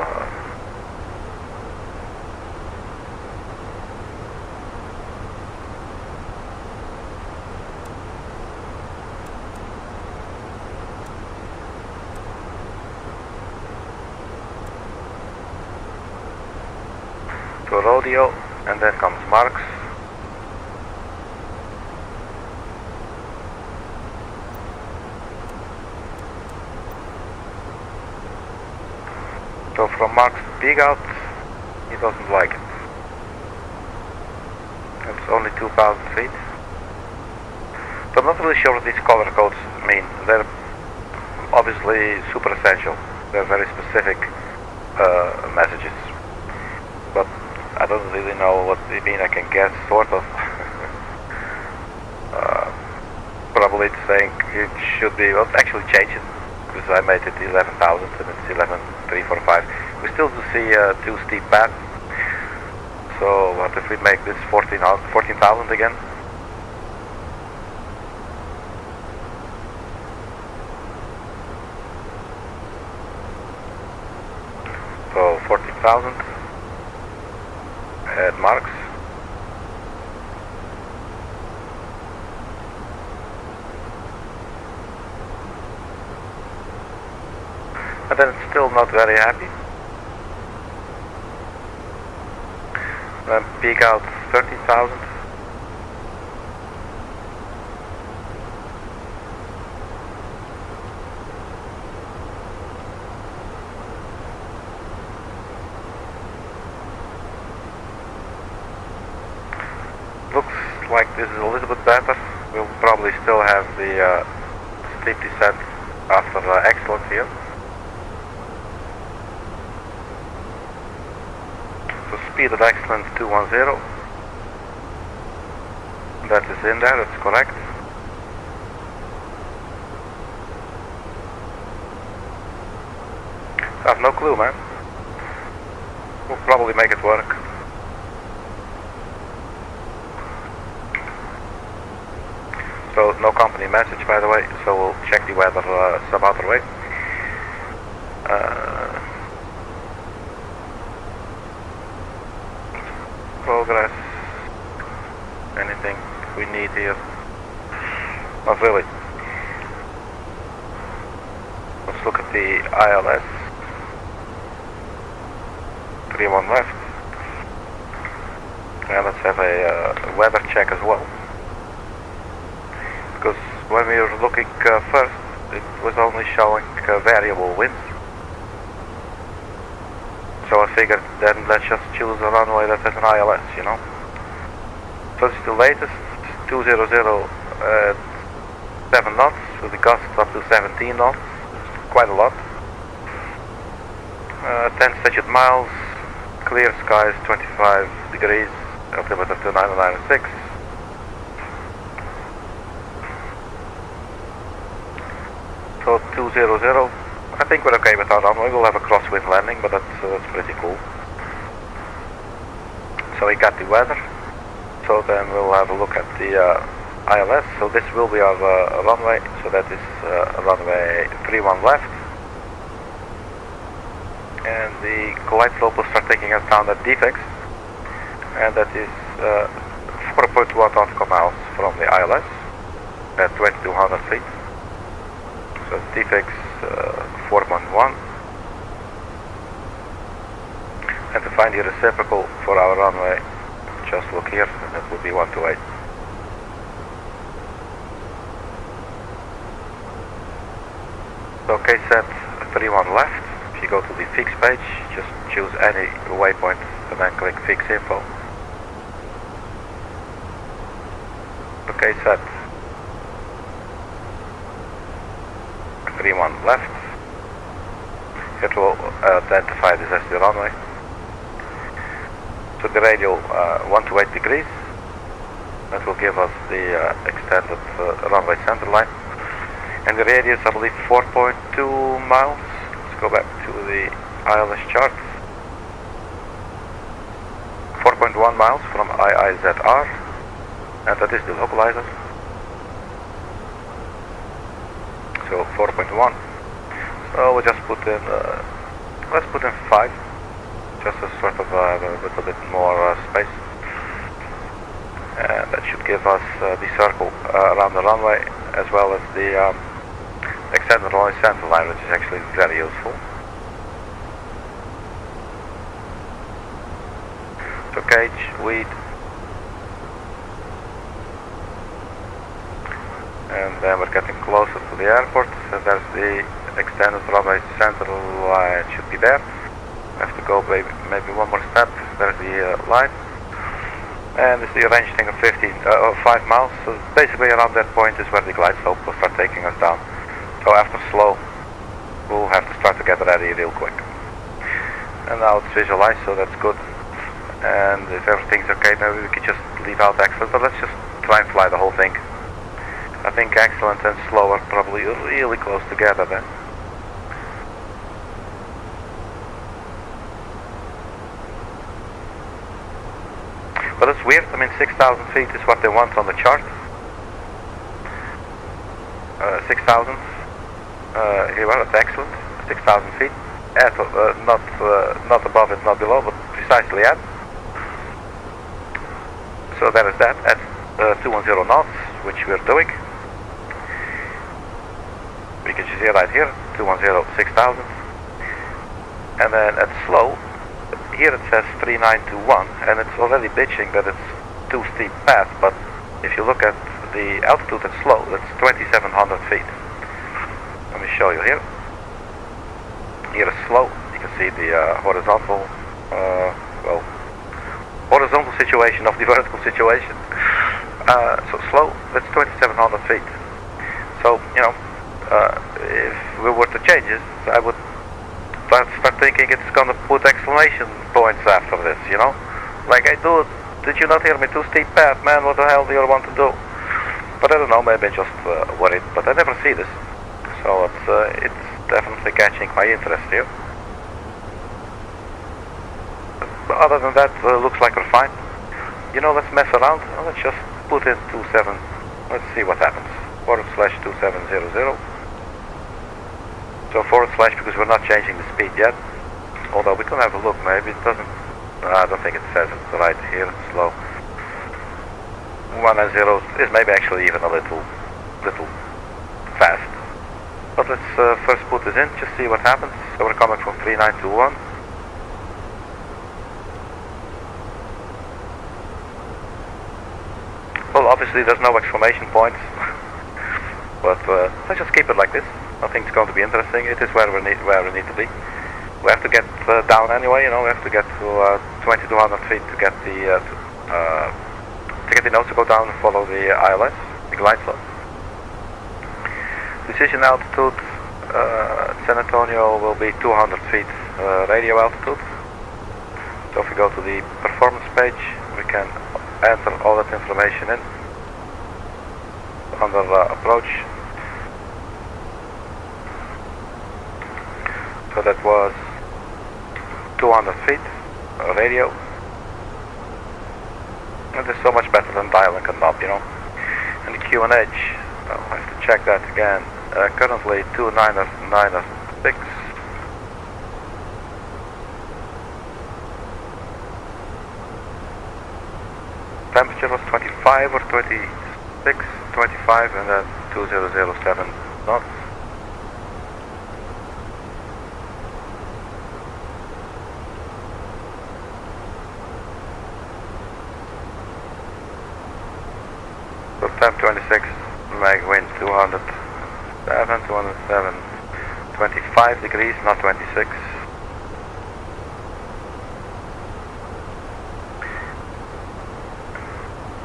to rodeo, and then comes marks. So from Mark's peak out, he doesn't like it. It's only 2,000 feet. So I'm not really sure what these color codes mean. They're obviously super essential. They're very specific messages. But I don't really know what they mean. I can guess, sort of. Probably it's saying it should be, well, actually change it. Because I made it 11,000 and it's 11,345. We still do see two steep paths. So what if we make this 14,000 again? So 14,000 at Marks. And then it's still not very happy. Then peak out 13,000. Looks like this is a little bit better. We'll probably still have the steep descent after excellence here. So speed at excellence 210. That is in there, that's correct. I have no clue, man. We'll probably make it work. So no company message, by the way, so we'll check the weather some other way. Progress, anything we need here? Not really. Let's look at the ILS. 31 left. And let's have a weather check as well. Because when we were looking first, it was only showing variable winds. So I figured then let's just choose a runway that has an ILS, you know. So this is the latest, 200 at 7 knots, with the gusts up to 17 knots, quite a lot. 10 statute miles, clear skies, 25 degrees, altimeter to 996. So 200. I think we're okay with our runway. We'll have a crosswind landing, but that's pretty cool. So we got the weather. So then we'll have a look at the ILS. So this will be our runway. So that is runway 31 left. And the glide slope will start taking us down at defects. And that is 4.1 nautical miles from the ILS at 2200 feet. So defects 4.1. And to find the reciprocal for our runway, just look here, and that would be 128. So KSAT 31 left. If you go to the fix page, just choose any waypoint and then click fix info. So KSAT 31 left. It will identify this as the runway. So the radial 128 degrees. That will give us the extended runway center line. And the radius, I believe, 4.2 miles. Let's go back to the ILS chart. 4.1 miles from IIZR. And that is the localizer. So 4.1. So we'll just put in, let's put in 5, just as sort of a little bit more space. And that should give us the circle around the runway, as well as the extended runway center line, which is actually very useful. So CAAGE, weed. And then we're getting closer to the airport, and there's the extended runway center line, should be there. Have to go maybe one more step. There's the line. And it's the range thing of 5 miles. So basically around that point is where the glide slope will start taking us down. So after slow, we'll have to start to get ready real quick. And now it's visualized, so that's good. And if everything's okay, maybe we could just leave out excellent, but let's just try and fly the whole thing. I think excellent and slow are probably really close together then. But it's weird, I mean 6,000 feet is what they want on the chart. 6,000, here we are, that's excellent, 6,000 feet. At, not above it, not below, but precisely at. So there is that, at 210 knots, which we're doing. We can see right here, 210, 6,000. And then at slow, here it says 3921, and it's already bitching that it's too steep path, but if you look at the altitude at slow, it's 2,700 feet. Let me show you here. Here is slow, you can see the horizontal, horizontal situation of the vertical situation. So slow, that's 2,700 feet. So, you know, if we were to change it, I would start thinking it's gonna put exclamation points after this, you know? Like, hey dude, did you not hear me? Too steep path, man, what the hell do you want to do? But I don't know, maybe I'm just worried, but I never see this. So it's definitely catching my interest here. But other than that, looks like we're fine. You know, let's mess around. Let's just put in 27. Let's see what happens. /2700. So / because we're not changing the speed yet. Although we can have a look, maybe it doesn't. I don't think it says it right here. Slow. 190 is maybe actually even a little fast. But let's first put this in, just see what happens. So we're coming from 3921. Well, obviously there's no exclamation points, but let's just keep it like this. I think it's going to be interesting. It is where we need to be. We have to get down anyway. You know, we have to get to 2,200 feet to get the nose to go down and follow the ILS, the glide slope. Decision altitude, San Antonio will be 200 feet radio altitude. So if we go to the performance page, we can enter all that information in under approach. So that was 200 feet radio. And it's so much better than dialing a knob, you know. And the Q and H, I have to check that again. Currently 2996. Temperature was 25 or 26, 25, and then 2007 knots. So temp 26, mag wind 207, 25 degrees, not 26.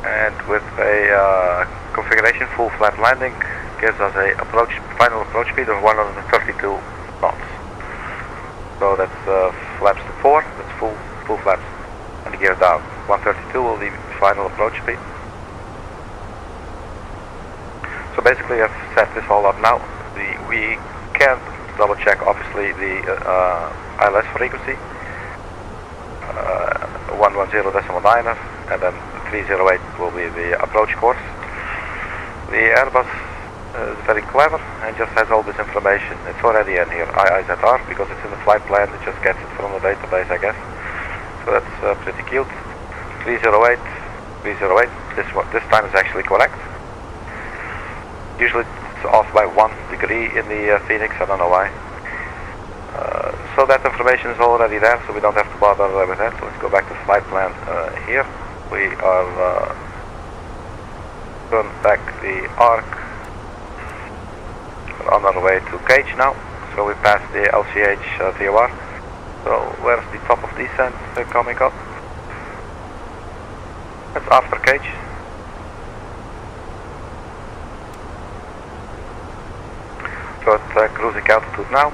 And with a configuration full flat landing gives us a final approach speed of 132 knots. So that's flaps to 4, that's full flaps, and the gear down. 132 will be final approach speed. So basically I've set this all up now. We can double check obviously the ILS frequency, 110.9, and then 308 will be the approach course. The Airbus is very clever and just has all this information. It's already in here, IIZR, because it's in the flight plan. It just gets it from the database, I guess. So that's pretty cute. 308. This time is actually correct. Usually it's off by 1 degree in the Fenix, I don't know why. So that information is already there, so we don't have to bother with that. So let's go back to flight plan here. We are turn back the arc. We're on our way to CAAGE now. So we passed the LCH VOR. So where's the top of descent coming up? That's after CAAGE. So it's cruising altitude now.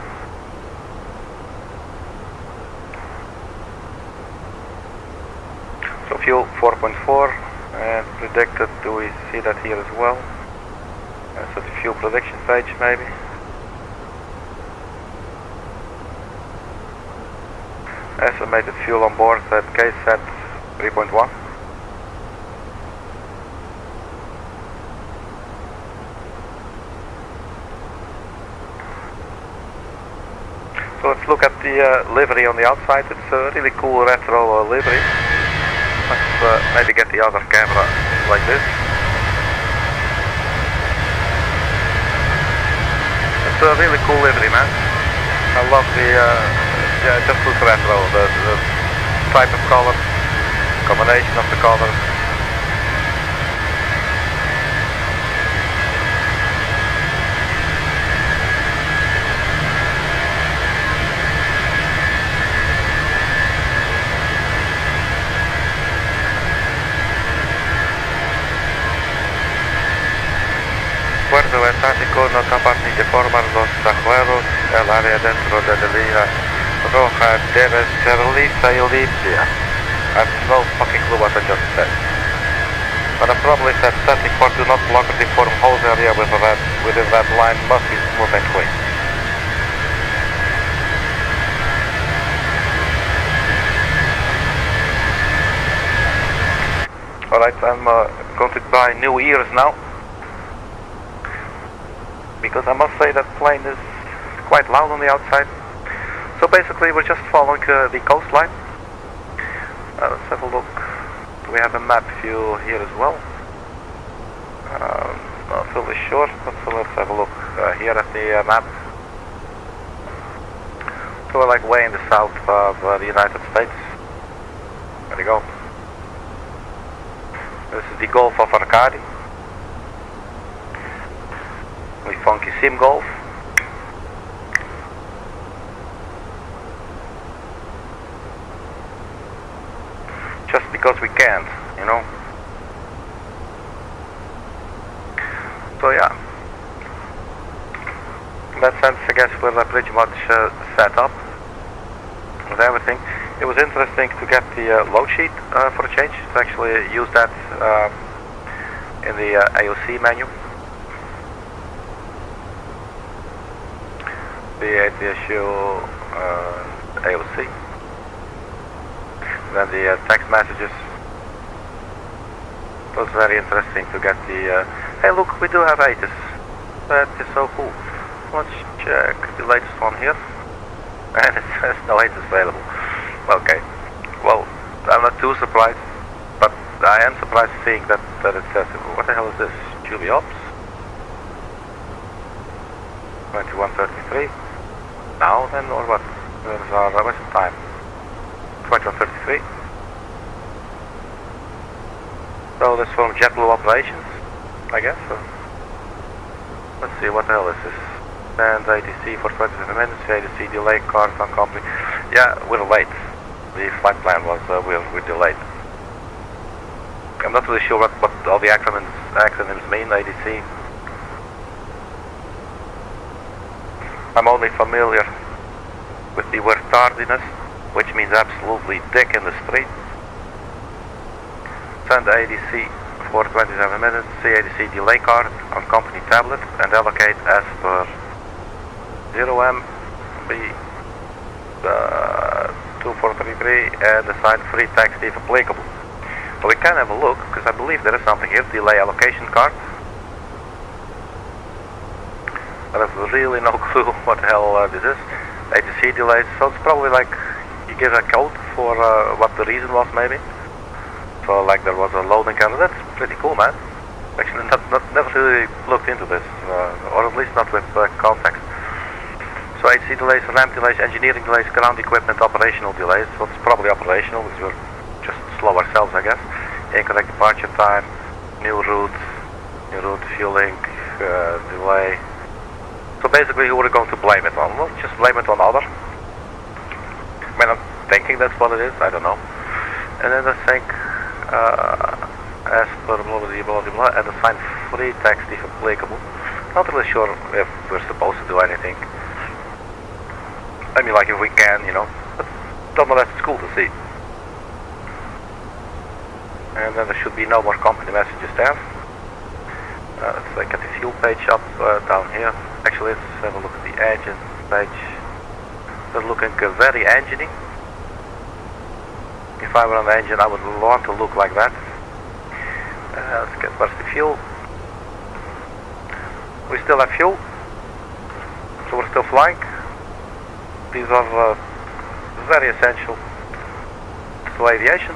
So fuel 4.4 and predicted, do we see that here as well? So the fuel prediction page maybe. Estimated fuel on board at KSAT 3.1. So let's look at the livery on the outside. It's a really cool retro livery. Let's maybe get the other camera like this. It's a really cool livery, man. I love the, yeah, it just looks retro. The type of color, combination of the colors. Puerto estático no capaz ni de formar los agujeros, el área dentro de la línea roja debe ser lisa y limpia. I have no fucking clue what I just said. But I probably said static for do not block the form hose area within that line must be smooth and clean. Alright, I'm going to buy new ears now. Because I must say that plane is quite loud on the outside. So basically we're just following the coastline. Let's have a look. Do we have a map view here as well? Not fully sure, but so let's have a look here at the map. So we're like way in the south of the United States. There you go. This is the Gulf of Arkady. Funky sim golf. Just because we can't, you know. So yeah, in that sense I guess we're pretty much set up with everything. It was interesting to get the load sheet for a change, to actually use that in the AOC menu. The ATSU AOC, then the text messages. It was very interesting to get the hey look, we do have ATIS. That is so cool. Let's check the latest one here, and it says no ATIS available. Okay, well I'm not too surprised, but I am surprised seeing that it says, what the hell is this? Julie Ops 2133. Now then, or what? Where's the time? 2133. So this from JetBlue operations, I guess. So let's see, what the hell is this? And ATC for 27 minutes, ATC delay card on company. Yeah, we're late. The flight plan was we're delayed. I'm not really sure what all the acronyms mean, ATC. I'm only familiar with the word tardiness, which means absolutely dick in the street. Send ADC for 27 minutes, CADC delay card on company tablet, and allocate as per 0MB 2433 and assign free taxi if applicable. But we can have a look, because I believe there is something here, delay allocation card. I have really no clue what the hell this is. ATC delays, so it's probably like you give a code for what the reason was maybe. So like there was a loading error. That's pretty cool, man. Actually never really looked into this, or at least not with context. So ATC delays, ramp delays, engineering delays, ground equipment operational delays. So it's probably operational because we're just slow ourselves, I guess. Incorrect departure time, new route fueling, delay. So basically, who are we going to blame it on? Well, just blame it on other. I mean, thinking that's what it is, I don't know. And then I think, as per blah blah blah blah blah, and assign free text if applicable. Not really sure if we're supposed to do anything. I mean, like if we can, you know, but nonetheless it's cool to see. And then there should be no more company messages there. Let's like get the fuel page up down here. Actually, let's have a look at the engine page. They're looking very engine-y. If I were on the engine, I would want to look like that. Let's get where's the fuel. We still have fuel, so we're still flying. These are very essential to aviation.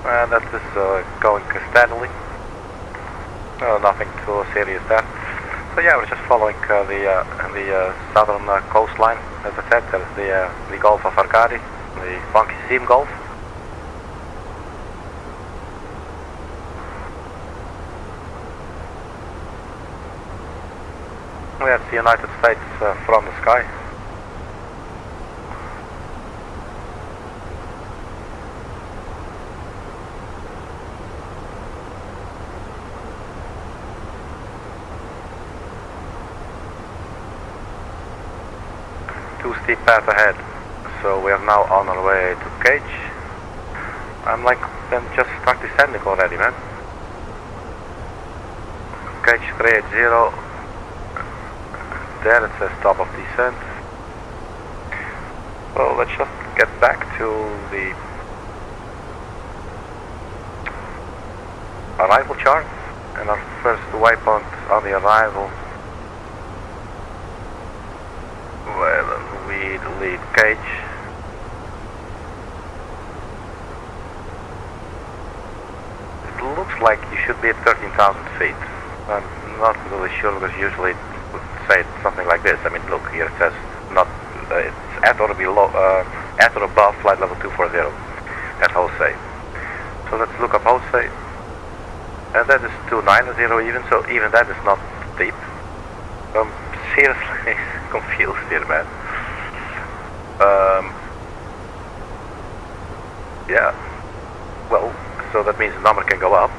And that is going steadily. Nothing too serious there. So yeah, we're just following the southern coastline. As I said, there's the Gulf of Arkady, the funky Seam Gulf. That's the United States from the sky. Too steep path ahead, so we are now on our way to CAAGE. I'm like, then just start descending already, man. CAAGE 380. There it says stop of descent. Well, let's just get back to the arrival chart, and our first waypoint on the arrival. Well, we leave CAAGE. It looks like you should be at 13,000 feet. I'm not really sure because usually it would say something like this. I mean, look here, it says not it's at or below, at or above flight level 240 at Jose. So let's look up Jose, and that is 290 even. So even that is not steep. I'm seriously confused here, man. Yeah. Well, so that means the number can go up.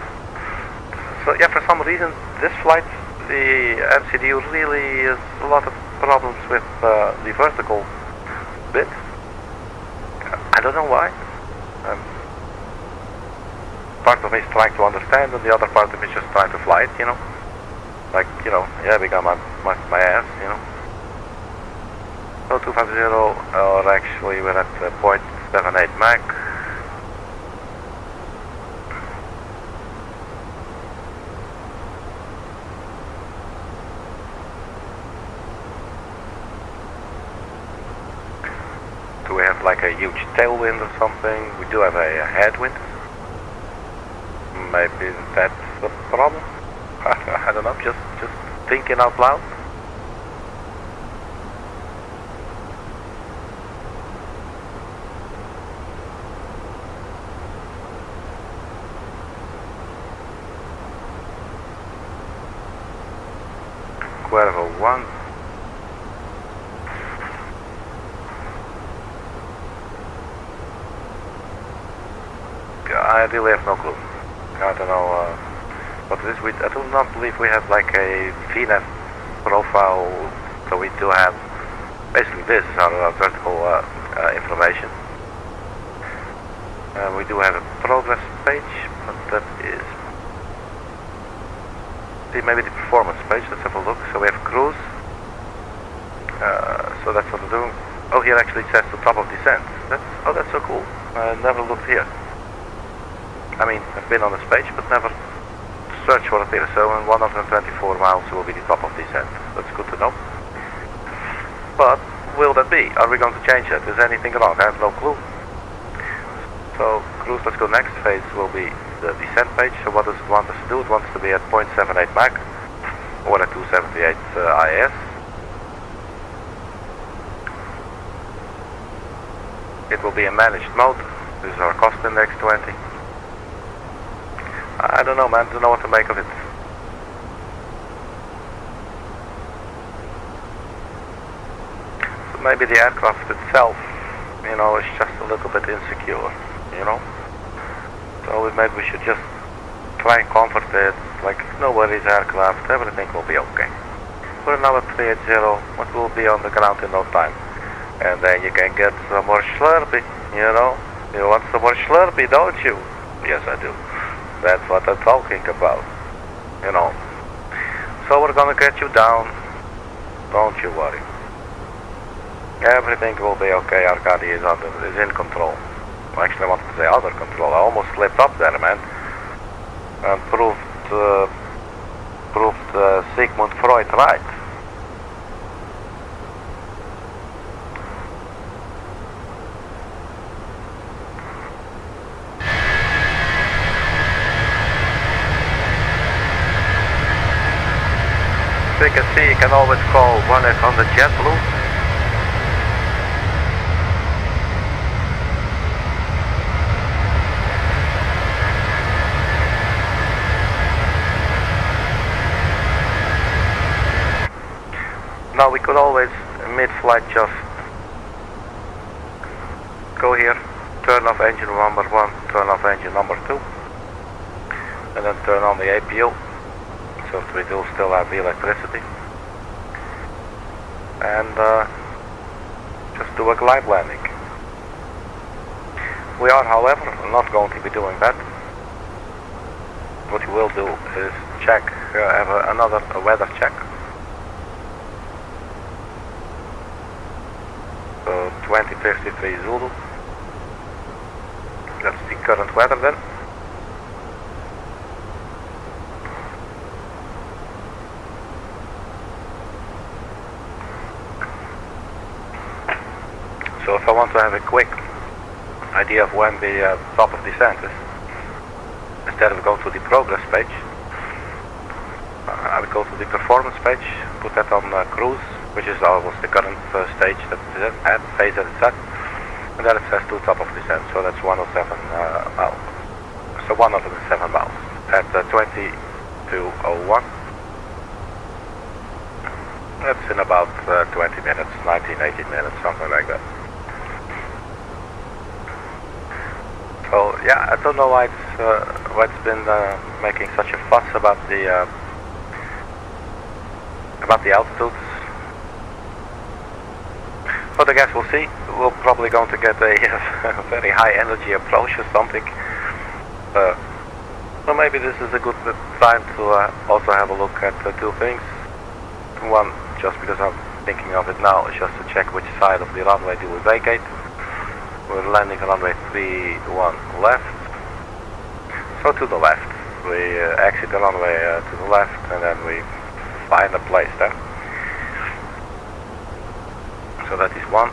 So yeah, for some reason this flight, the MCD really has a lot of problems with the vertical bit. I don't know why. Part of me is trying to understand, and the other part of me is just trying to fly it, you know. Like, you know, yeah, we got my ass, you know. So 250, or actually we're at 0.78 Mach. Do we have like a huge tailwind or something? We do have a headwind. Maybe that's the problem. I don't know, just thinking out loud. Cuervo 1. I really have no clue. I don't know what it is. I do not believe we have like a VNAV profile, so we do have basically this is our vertical information. We do have a progress page, but that is maybe the performance page. Let's have a look. So we have cruise. So that's what we're doing. Oh, here actually it says the top of descent. That's so cool. I never looked here. I mean, I've been on this page, but never searched for it here. So in 124 miles will be the top of descent. That's good to know. But will that be? Are we going to change it? Is anything wrong? I have no clue. So cruise, let's go. Next phase will be the descent page. So what does it want us to do? It wants to be at 0.78 Mach or at 278 IS. It will be a managed mode. This is our cost index 20. I don't know, man. I don't know what to make of it. So maybe the aircraft itself you know, it's just a little bit insecure, you know. So maybe we should just try and comfort it, like nobody's aircraft, everything will be okay. Put another 380, it will be on the ground in no time. And then you can get some more Slurpee, you know. You want some more Slurpee, don't you? Yes, I do. That's what I'm talking about, you know. So we're gonna get you down, don't you worry. Everything will be okay. Arkady is in control. Actually, I wanted to say under control. I almost slipped up there, man. And proved Sigmund Freud right. So you can see, you can always call 1-800 JetBlue. Now we could always, mid-flight, just go here, turn off engine number 1, turn off engine number 2, and then turn on the APU, so that we do still have the electricity, and just do a glide landing. We are, however, not going to be doing that. What you will do is check, have another weather check. So 2053 Zulu. That's the current weather then. So if I want to have a quick idea of when the top of descent is, instead of going to the progress page, I would go to the performance page, put that on cruise, which is almost the current stage that it's at, phase that it's at, and then it says to top of descent, so that's 107 miles. So 107 miles at 2201. That's in about 20 minutes, 19, 18 minutes, something like that. So yeah, I don't know why it's been making such a fuss about the altitudes. But I guess we'll see. We're probably going to get a very high energy approach or something. So maybe this is a good time to also have a look at two things. One, just because I'm thinking of it now, is just to check which side of the runway do we vacate. We're landing on runway 31 left. So to the left. We exit the runway to the left, and then we find a place there. So that is one.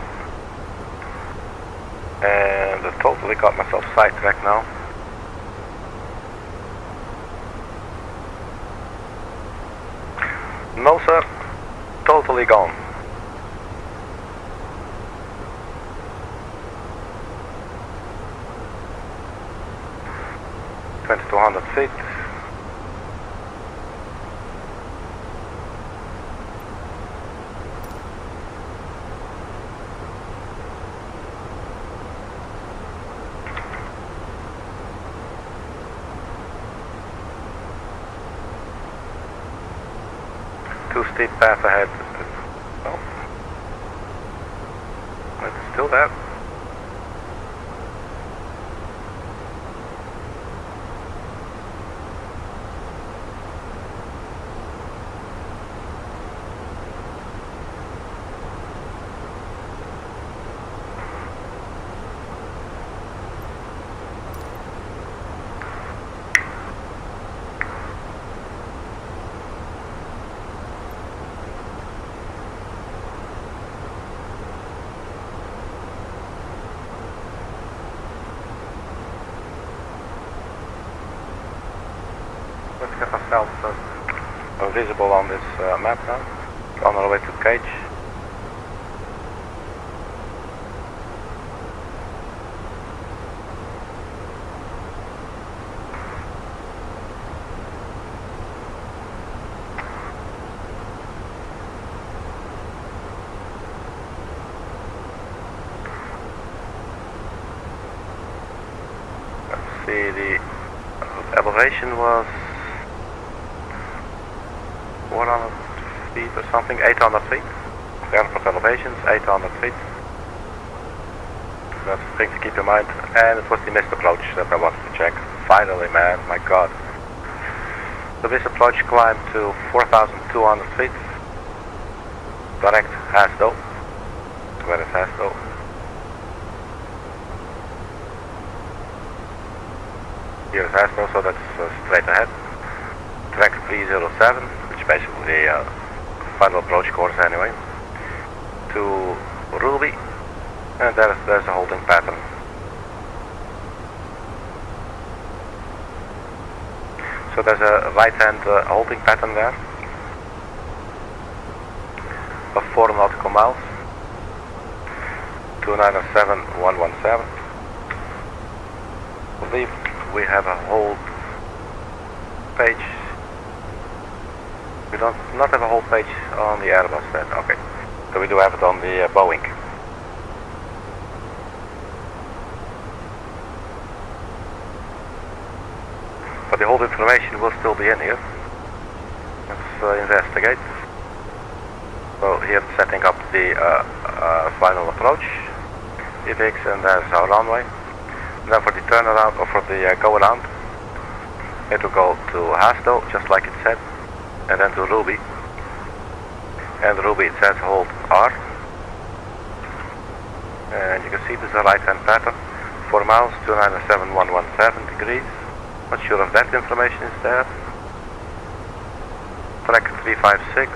And I totally got myself sidetracked now. No sir, totally gone. feet. Too steep path ahead. Oh. It's still there. Let's get ourselves visible on this map now. On our way to CAAGE. see, the elevation was 400 feet or something, 800 feet. The airport elevations, 800 feet. That's the thing to keep in mind. And it was the missed approach that I wanted to check. Finally, man, my god. The missed approach climbed to 4,200 feet. Direct Hasdo. Where is Hasdo? Here is Hasdo, so that's straight ahead. Track 307, which is basically the final approach course anyway. To Ruby. And there's a holding pattern. So there's a right-hand holding pattern there of 4 nautical miles. 297,117. I believe we have a hold page. We don't not have a hold page on the Airbus then. Okay, so we do have it on the Boeing. But the hold information will still be in here. Let's investigate. So here it's setting up the final approach, EVX, and there's our runway. And then for the turnaround, or for the go around, it will go to Hasdo, just like it said, and then to Ruby. And Ruby, it says hold R. And you can see this is a right-hand pattern, 4 miles, 297,117 degrees. Not sure if that information is there. Track 356.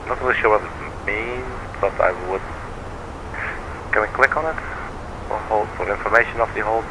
Not really sure what it means, but I would. Can we click on it? Or hold for information of the hold?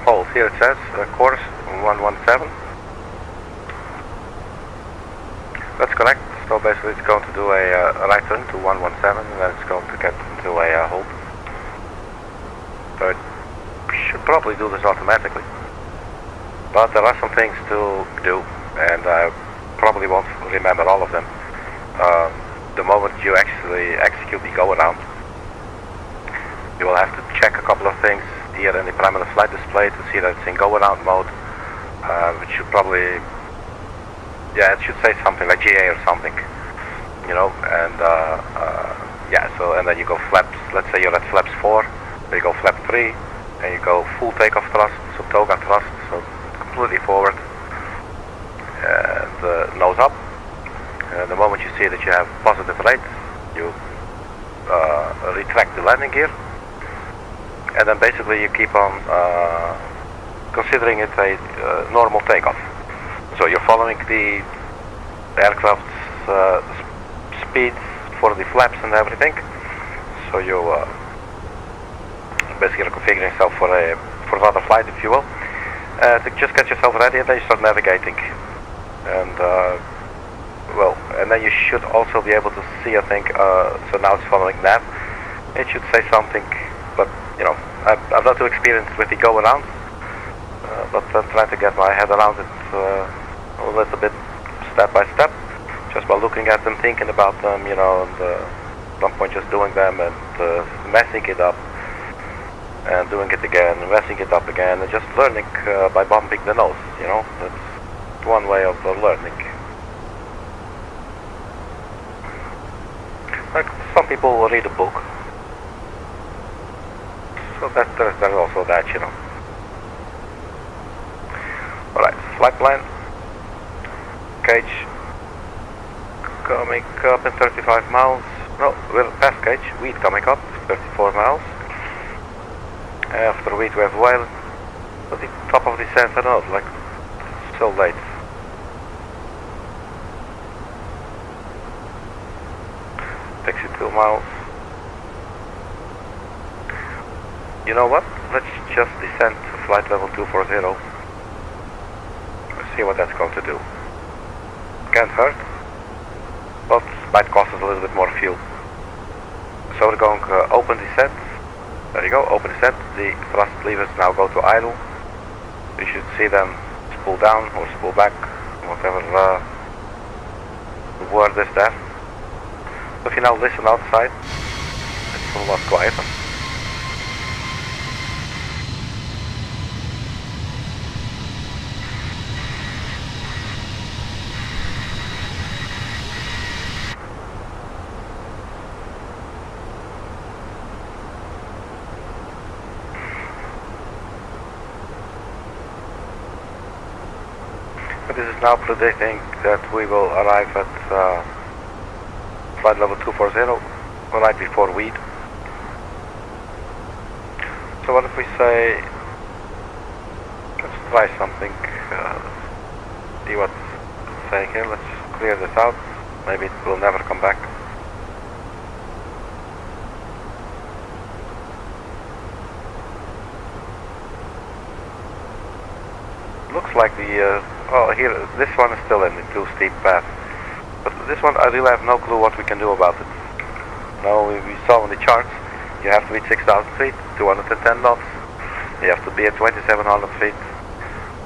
Hold, here it says course 117. That's correct. So basically it's going to do a right turn to 117, and then it's going to get into a hold. So it should probably do this automatically. But there are some things to do, and I probably won't remember all of them. The moment you actually execute the go around, you will have to check a couple of things here in the parameter flight display to see that it's in go around mode, which should probably, yeah, it should say something like GA or something, you know, and yeah, so, and then you go flaps, let's say you're at flaps 4, then you go flap 3, and you go full takeoff thrust, so toga thrust, so completely forward, and nose up. And the moment you see that you have positive rate, you retract the landing gear. And then basically you keep on considering it a normal takeoff. So you're following the aircraft's speeds for the flaps and everything. So you basically are configuring yourself for another flight, if you will. To just get yourself ready, and then you start navigating. And well, and then you should also be able to see, I think. So now it's following nav. It should say something. But, you know, I'm not too experienced with the go around, but I'm trying to get my head around it a little bit step by step, just by looking at them, thinking about them, you know, and at some point just doing them and messing it up, and doing it again, and messing it up again, and just learning by bumping the nose, you know. That's one way of learning. Like some people will read a book. So there's also that, you know. Alright, flight plan. CAAGE coming up in 35 miles. No, we're past CAAGE. Wheat coming up, 34 miles. After wheat we have whale. At the top of the descent, I don't know, like so late. 62 miles. You know what? Let's just descend to flight level 240. See what that's going to do. Can't hurt, but might cost us a little bit more fuel. So we're going open descent. There you go, open descent. The thrust levers now go to idle. You should see them spool down or spool back, whatever the word is there. So if you now listen outside, it's a lot quieter. This is now predicting that we will arrive at flight level 240 right before weed. So what if we say, let's try something, see what's saying here, let's clear this out, maybe it will never come back. Looks like the well, here, this one is still in the too steep path. But this one, I really have no clue what we can do about it. Now, we saw on the charts, you have to be 6,000 feet, 210 knots. You have to be at 2,700 feet.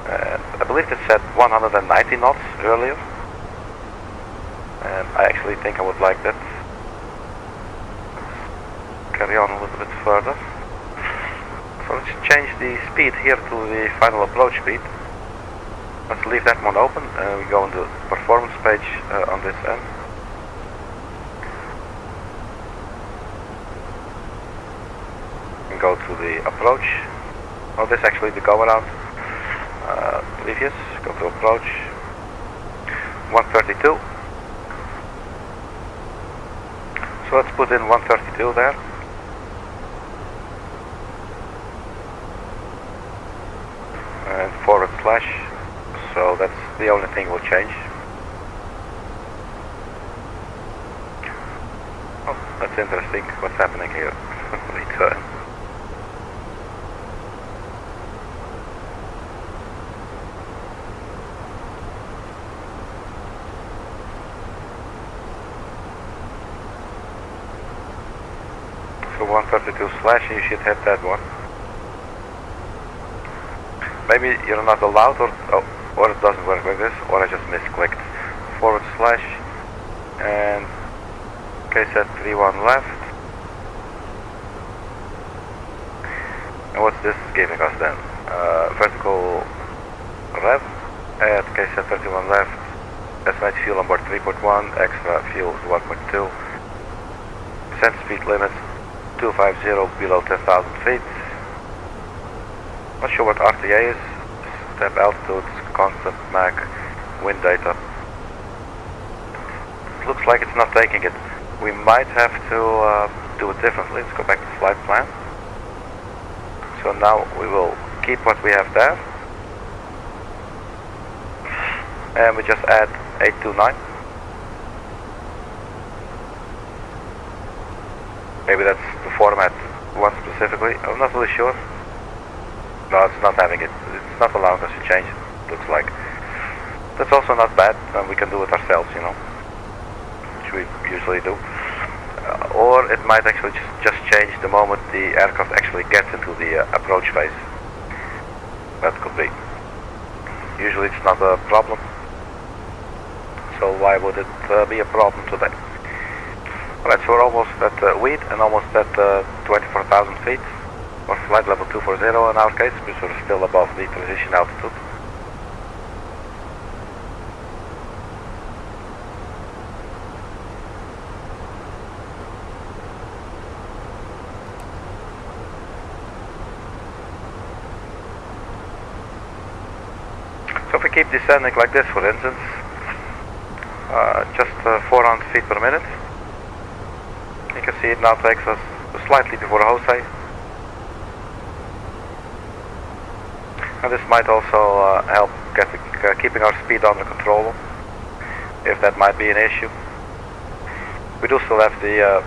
I believe it said 190 knots earlier. And I actually think I would like that. Let's carry on a little bit further. So let's change the speed here to the final approach speed. Let's leave that one open and we go into the performance page on this end. And go to the approach. Oh, this is actually the go around. Previous, go to approach. 132. So let's put in 132 there. And forward slash. So that's the only thing we'll change. Oh, that's interesting. What's happening here? Return. So 132 slash, you should hit that one. Maybe you're not allowed, or it doesn't work like this, or I just misclicked. Forward slash and KSAT 31 left. And what's this giving us then? Vertical rev at KSAT 31 left. Estimated fuel on board 3.1, extra fuel is 1.2. Descent speed limits 250 below 10,000 feet. Not sure what RTA is. Step altitudes, constant Mach, wind data. It looks like it's not taking it. We might have to do it differently. Let's go back to flight plan. So now we will keep what we have there. And we just add 829. Maybe that's the format one specifically. I'm not really sure. No, it's not having it. It's not allowing us to change it, looks like. That's also not bad, and we can do it ourselves, you know, which we usually do. Or it might actually just change the moment the aircraft actually gets into the approach phase. That could be. Usually it's not a problem. So why would it be a problem today? Alright, so we're almost at weed and almost at 24,000 feet. Or flight level 240 in our case, because we're still above the transition altitude. So if we keep descending like this, for instance, just 400 feet per minute, you can see it now takes us slightly before Jose. And this might also help keeping our speed under control, if that might be an issue. We do still have the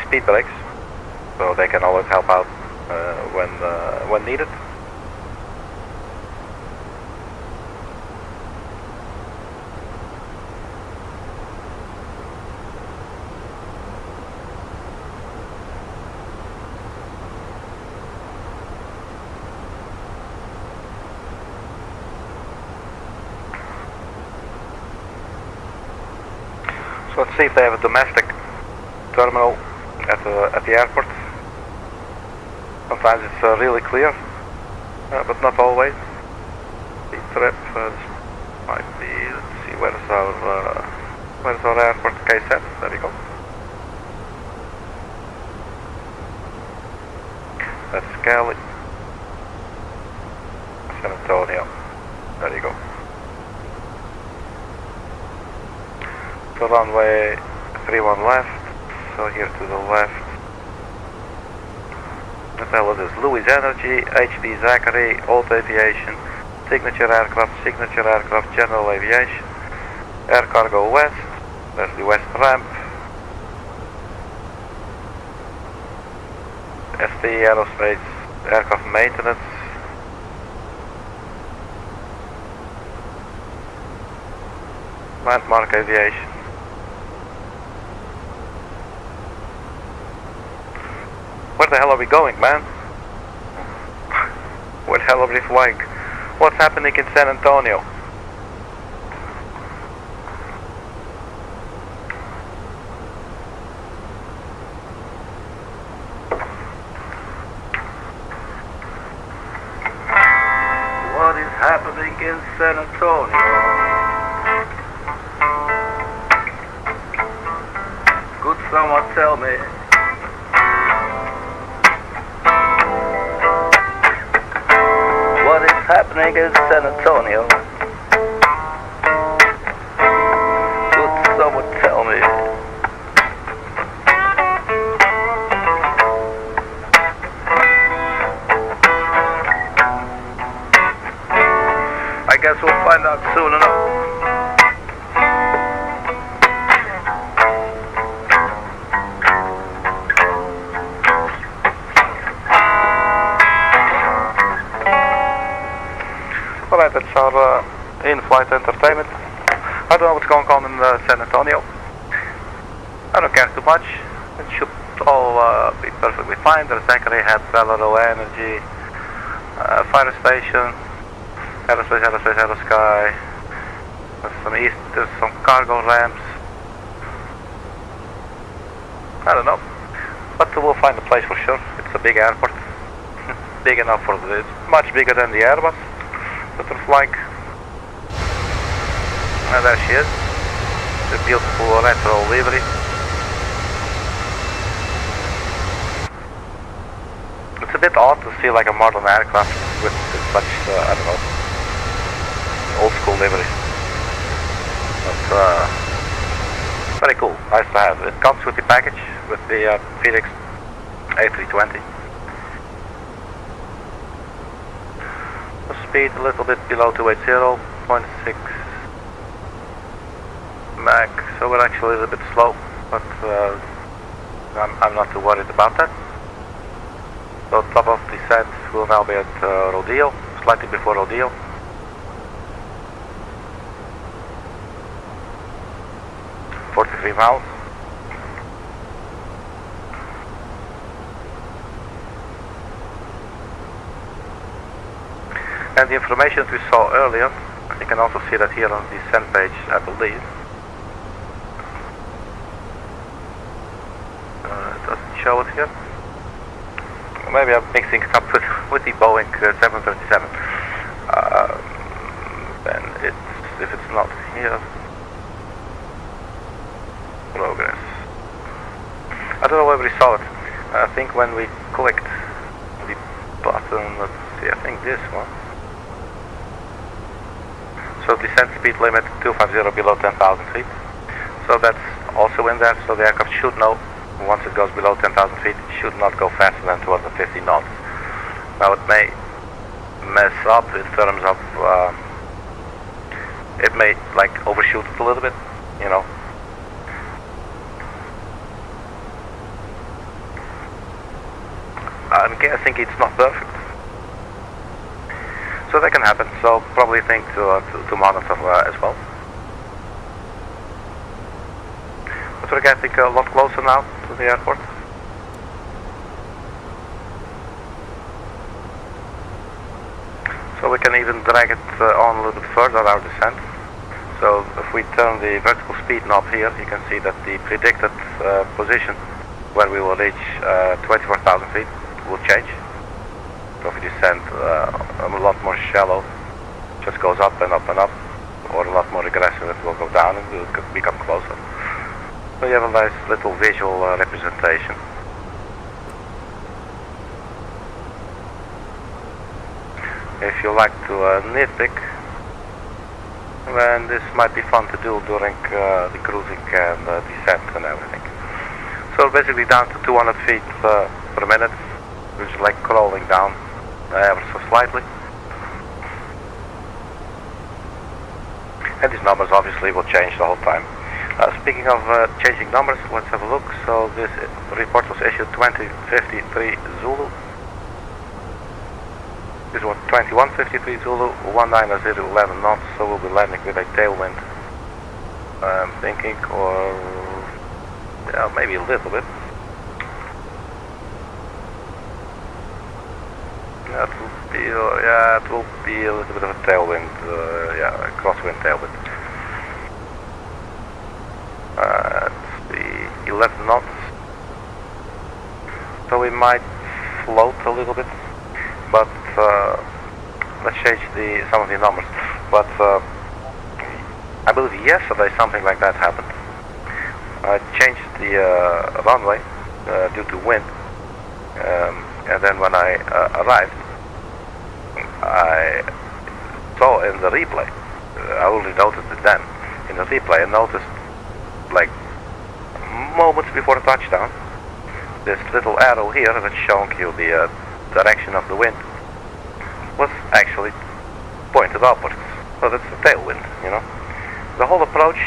speed brakes, so they can always help out when needed. So let's see if they have a domestic terminal at the airport. Sometimes it's really clear, but not always. The trip might be. Let's see, where's our airport? KSAT. There we go. That's Cali. San Antonio. There you go. So runway 31 left, so here to the left. What the hell is this? Louis Energy, HD Zachary, Old Aviation, Signature Aircraft, General Aviation, Air Cargo West, there's the West Ramp, ST Aerospace Aircraft Maintenance, Landmark Aviation. Where the hell are we going, man? Where the hell are we flying? What's happening in San Antonio? What is happening in San Antonio? Could someone tell me? What is happening in San Antonio? Could someone tell me? I guess we'll find out soon enough. Alright, that's our in-flight entertainment. I don't know what's going on in San Antonio. I don't care too much. It should all be perfectly fine. There's Zachary had Valero Energy, fire station, aerospace, aerosky. There's some cargo ramps. I don't know, but we'll find a place for sure. It's a big airport, big enough for this. Much bigger than the Airbus that we're flying. And there she is, the beautiful retro livery. It's a bit odd to see like a modern aircraft with such, I don't know, old school livery. But very cool, nice to have. It comes with the package, with the Fenix A320. The speed a little bit below 280, 0.6 Mach, so we're actually a little bit slow, but I'm not too worried about that. So top of descent will now be at Rodeo, slightly before Rodeo. $43 miles. And the information that we saw earlier, you can also see that here on the descent page, I believe. It doesn't show it here. Maybe I'm mixing it up with the Boeing 737. Then if it's not here. Progress. I don't know where we saw it. I think when we clicked the button, let's see, I think this one. So descent speed limit 250 below 10,000 feet. So that's also in there, so the aircraft should know once it goes below 10,000 feet, it should not go faster than 250 knots. Now it may mess up in terms of, it may like overshoot it a little bit, you know. I'm guessing it's not perfect. So that can happen, so probably think to monitor as well. But we're getting a lot closer now to the airport. So we can even drag it on a little bit further, our descent. So if we turn the vertical speed knob here, you can see that the predicted position where we will reach 24,000 feet will change. So if we descend a lot more shallow, just goes up and up and up, or a lot more aggressive, it will go down and will become closer. So you have a nice little visual representation. If you like to nitpick, then this might be fun to do during the cruising and descent and everything. So basically down to 200 feet per minute, which is like crawling down ever so slightly. And these numbers obviously will change the whole time. Speaking of changing numbers, let's have a look. So this report was issued 2053 Zulu. This was 2153 Zulu, 19011 knots, so we'll be landing with a tailwind. I'm thinking, or yeah, maybe a little bit. That will be, yeah, it will be a little bit of a tailwind, yeah, a crosswind tailwind. It's the 11 knots, so we might float a little bit, but let's change some of the numbers. But I believe yesterday something like that happened. I changed the runway due to wind, and then when I arrived, I saw in the replay, I only noticed it then, in the replay I noticed, like moments before the touchdown, this little arrow here that's showing you the direction of the wind was actually pointed upwards. So that's the tailwind, you know. The whole approach,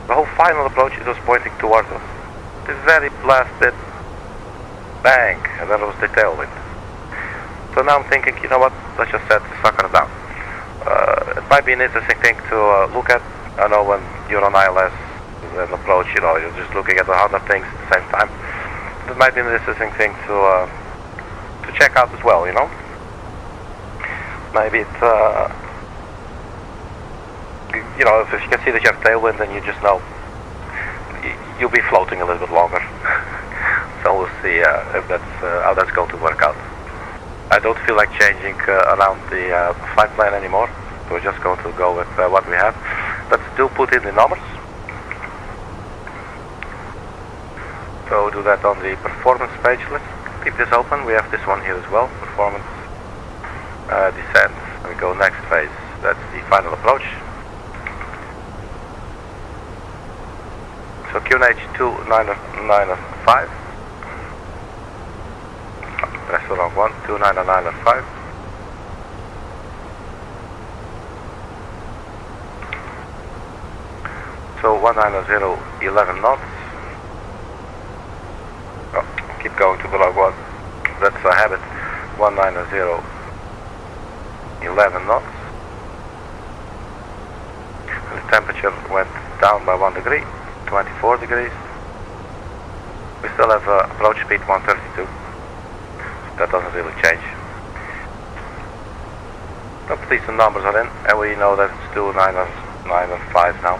the whole final approach, it was pointing towards us. The very last bit, bang, and then it was the tailwind. So now I'm thinking, you know what, let's just set the sucker down. It might be an interesting thing to look at. I know when you're on ILS and approach, you know, you're just looking at 100 things at the same time. It might be an interesting thing to check out as well, you know. Maybe it's, you know, if you can see that you have tailwind, then you just know you'll be floating a little bit longer. So we'll see if that's how that's going to work out. I don't feel like changing around the flight plan anymore. So we're just going to go with what we have. Let's still put in the numbers. So we'll do that on the performance page. Let's keep this open. We have this one here as well. Performance, descent. We go next phase. That's the final approach. So QNH 2995. Press the wrong one. 2995. So 19011 knots. Oh, keep going to the wrong one. That's a habit. 19011 knots. And the temperature went down by 1 degree. 24 degrees. We still have approach speed 132. That doesn't really change. But at least the numbers are in, and we know that it's 2995 now.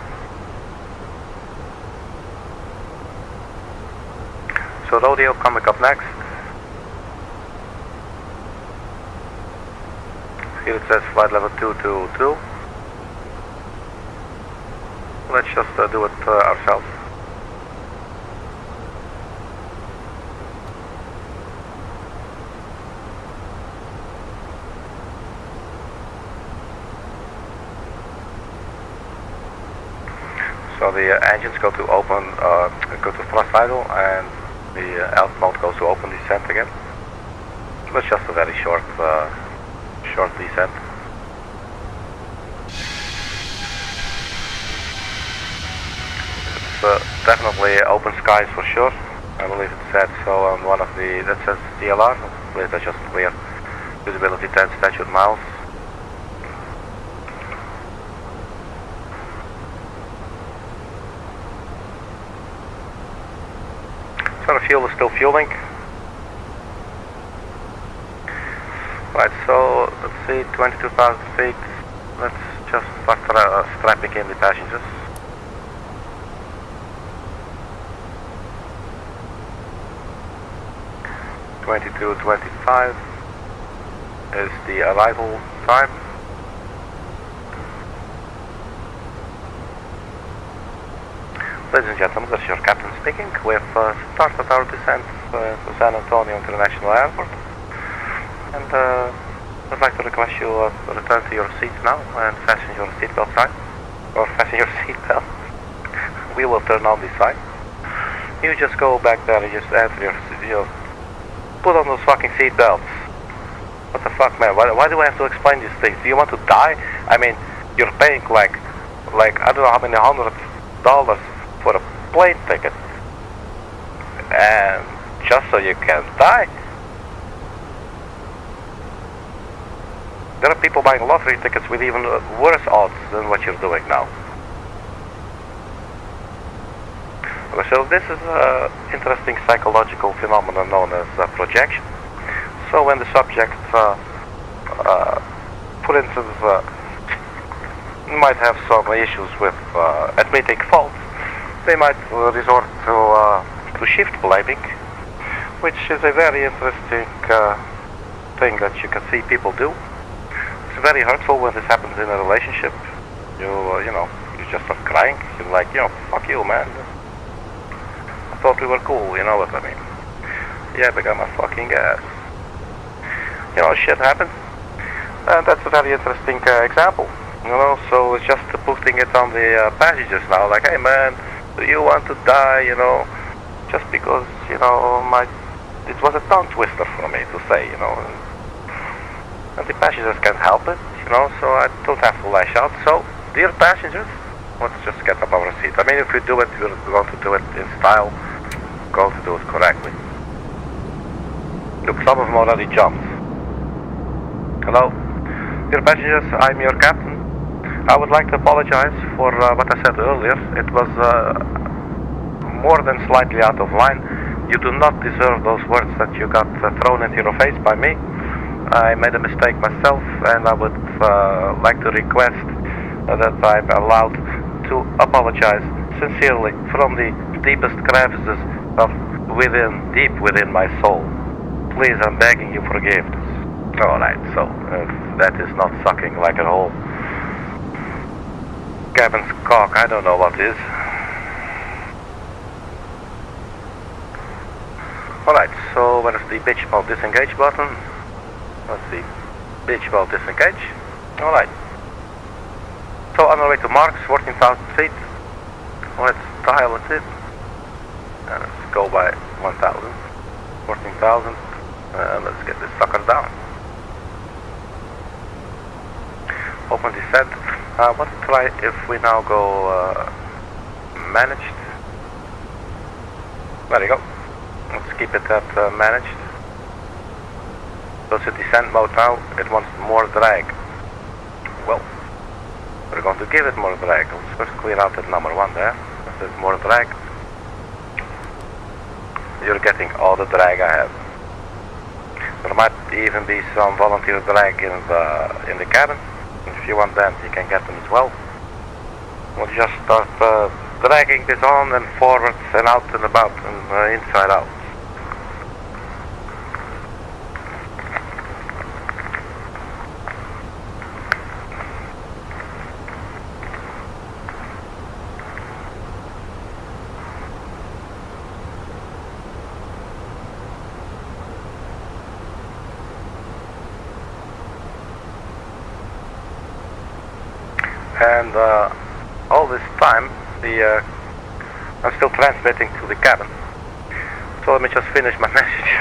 So rodeo coming up next. Here it says flight level 222. Let's just do it ourselves. So the engines go to open, go to thrust idle, and the alt mode goes to open descent again. That's just a very short descent. It's definitely open skies for sure. I believe it said so on one of the, that says DLR, I believe that's just clear. Visibility 10 statute miles. So the fuel is still fueling. Right, so let's see, 22,000 feet. Let's just start strapping in the passengers. (22:25) is the arrival time. Ladies and gentlemen, this is your captain speaking. We have started our descent to San Antonio International Airport, and I'd like to request you return to your seats now and fasten your seatbelt sign, or fasten your seatbelt. We will turn on the sign. You just go back there and just enter your, put on those fucking seatbelts. What the fuck, man? Why do I have to explain these things? Do you want to die? I mean, you're paying like I don't know how many $100 for a plane ticket, and just so you can die. There are people buying lottery tickets with even worse odds than what you're doing now. So this is an interesting psychological phenomenon known as projection. So when the subject, for instance, might have some issues with admitting fault, they might resort to shift blaming, which is a very interesting thing that you can see people do. It's very hurtful when this happens in a relationship. You know, you just start crying. You're like, fuck you, man. I thought we were cool, you know what I mean? Yeah, but I got my fucking ass. You know, shit happens. And that's a very interesting example. You know, so it's just putting it on the passengers now, like, hey man, do you want to die, you know, just because, you know, it was a tongue twister for me to say, you know, and the passengers can't help it, you know, so I don't have to lash out. So, dear passengers, let's just get up our seat. I mean, if we do it, we're going to do it in style, going to do it correctly. Look, some of them already jumped. Hello? Dear passengers, I'm your captain. I would like to apologize for what I said earlier. It was more than slightly out of line. You do not deserve those words that you got thrown into your face by me. I made a mistake myself, and I would like to request that I'm allowed to apologize sincerely from the deepest crevices of deep within my soul. Please, I'm begging you forgiveness. Alright, so that is not sucking like a whole cabin's cock, I don't know what is. Alright, so where is the bitch mode disengage button? Let's see. Bitch mode disengage. Alright. So on our way to marks, 14,000 feet. Let's dial it in. And let's go by 1,000. 14,000. Let's get this sucker down. Open descent. Let's try if we now go managed. There you go. Let's keep it at managed. So it's a descent mode now. It wants more drag. Well, we're going to give it more drag. Let's first clear out that number 1 there. There's more drag. You're getting all the drag I have. There might even be some volunteer drag in the cabin. If you want them, you can get them as well. We'll just start dragging this on and forwards and out and about and inside out. And all this time, I'm still transmitting to the cabin. So let me just finish my message.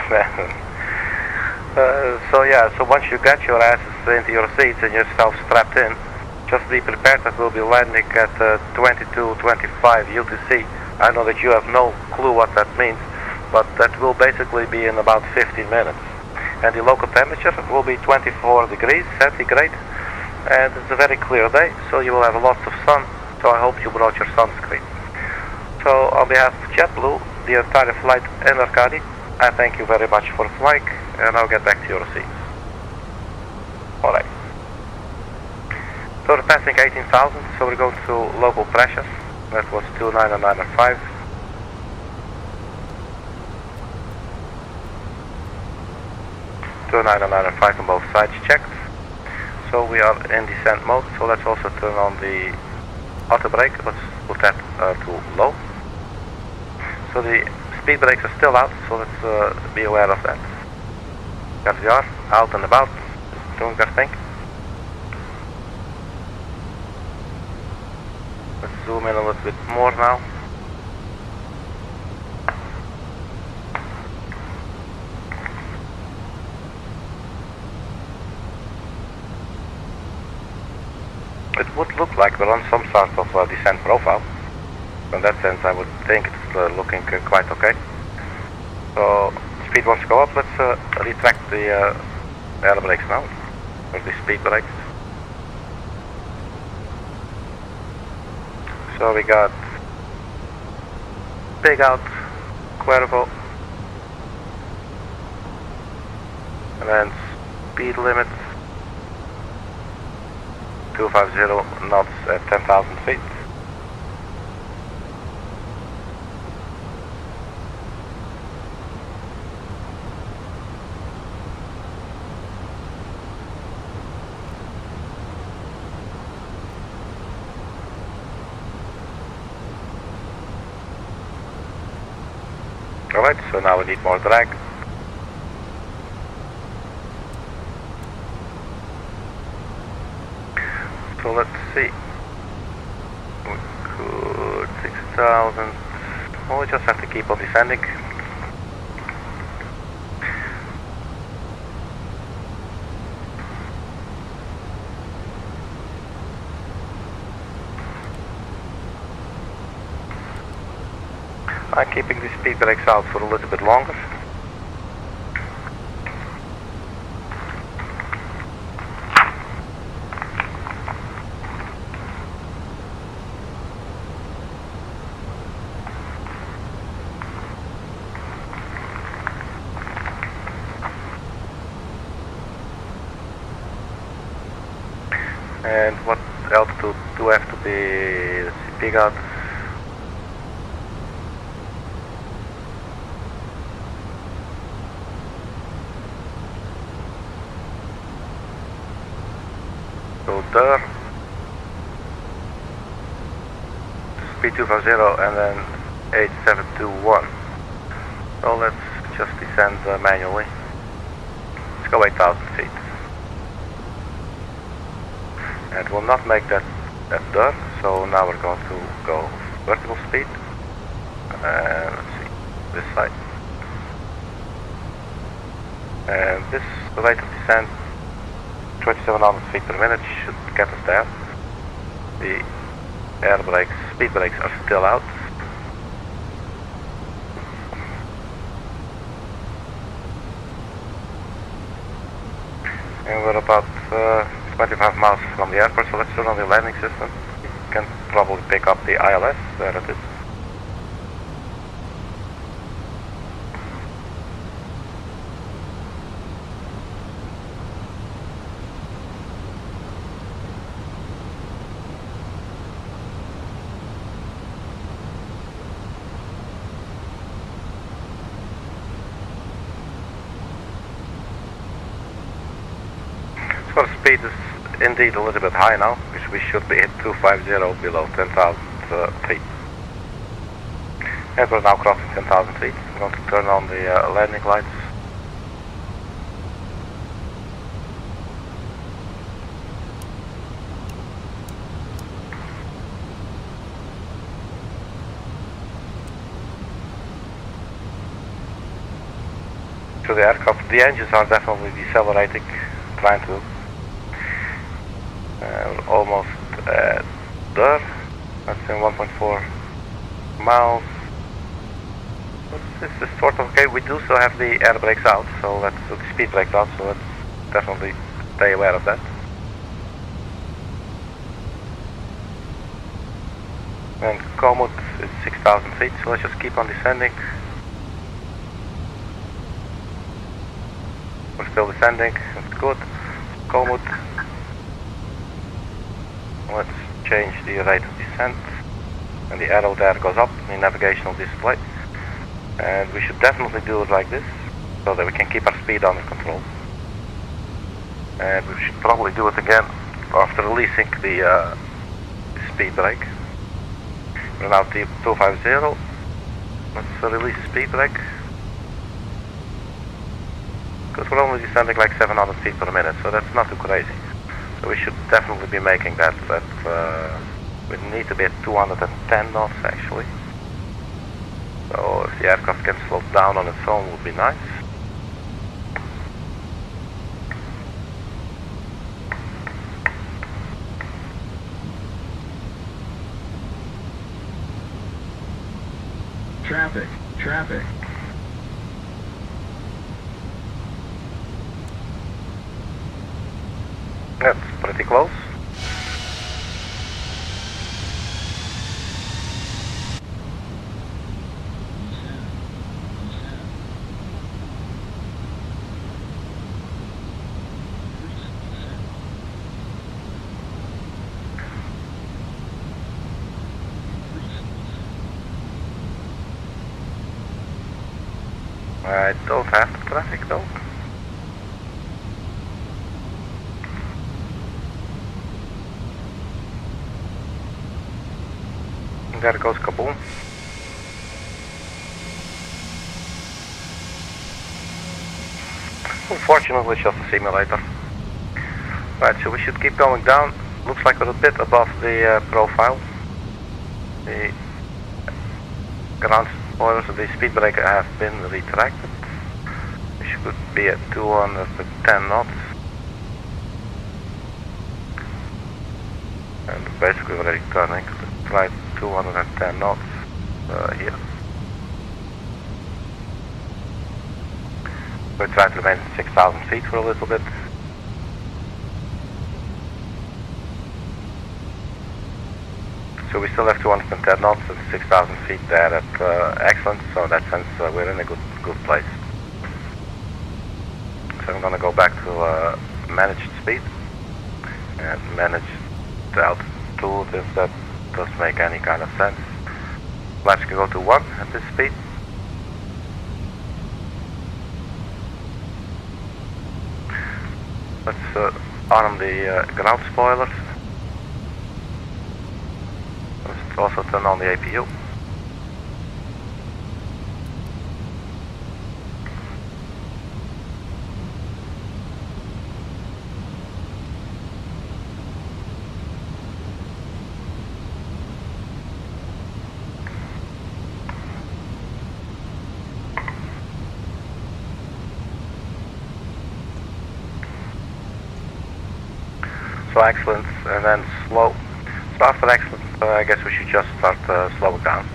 So yeah, so once you get your asses into your seats and yourself strapped in, just be prepared that we'll be landing at 22:25 UTC. I know that you have no clue what that means, but that will basically be in about 15 minutes. And the local temperature will be 24 degrees centigrade, and it's a very clear day, so you will have lots of sun, so I hope you brought your sunscreen. So on behalf of JetBlue, the entire flight, and Arkady, I thank you very much for flying, and I'll get back to your seats. Alright. So we're passing 18,000, so we're going to local pressures. That was 29905. On both sides checked. So we are in descent mode, so let's also turn on the auto brake. Let's put that to low. So the speed brakes are still out, so let's be aware of that. There we are, out and about, doing their thing. Let's zoom in a little bit more now. It would look like we're on some sort of descent profile. In that sense, I would think it's looking quite okay. So, speed wants to go up. Let's retract the air brakes now, or the speed brakes. So we got big out, Cuervo, and then speed limit 250 knots at 10,000 feet. Alright, so now we need more drag. So let's see. We could 6,000. Well, we just have to keep on descending. I'm keeping the speed brakes out for a little bit longer. And what altitude do I have to be? Let's see, big out. So there. Speed 250 and then 8721. So let's just descend manually. Let's go 8,000 feet. And we'll not make that dirt, so now we're going to go vertical speed. And let's see, this side. And this rate of descent, 2700 feet per minute, should get us there. The air brakes, speed brakes are still out. And we're about 25 miles from the airport, so let's turn on the landing system. You can probably pick up the ILS, there it is. So the speed is indeed a little bit high now, which we should be at 250 below 10,000 feet. And we're now crossing 10,000 feet. I'm going to turn on the landing lights. So the aircraft, the engines are definitely decelerating, trying to. We're almost at there. That's in 1.4 miles. This is sort of okay. We do still have the air brakes out, so let's the speed brakes out, so let's definitely stay aware of that. And Komoot is 6,000 feet, so let's just keep on descending. We're still descending, that's good. Komoot. Let's change the rate of descent. And the arrow there goes up, the navigational display. And we should definitely do it like this, so that we can keep our speed under control. And we should probably do it again after releasing the speed brake. We're now T250. Let's release the speed brake. Because we're only descending like 700 feet per minute, so that's not too crazy. So we should definitely be making that. We need to be at 210 knots actually. So if the aircraft can slow down on its own, would be nice. Traffic. Traffic. That's pretty close. I don't have the traffic though. There goes kaboom. Unfortunately, it's just a simulator. Right, so we should keep going down. Looks like we're a bit above the profile. The ground spoilers of the speed breaker have been retracted. We should be at 210 knots. And basically we're returning to flight 210 knots here. We try to remain at 6,000 feet for a little bit. So we still have 210 knots and 6,000 feet there at excellent, so in that sense we're in a good place. So I'm going to go back to managed speed and manage the altitude if that does make any kind of sense. Flaps can go to 1 at this speed. Let's arm the ground spoilers. Let's also turn on the APU. So excellent, and then slow. So after excellent, I guess we should just start slow it down.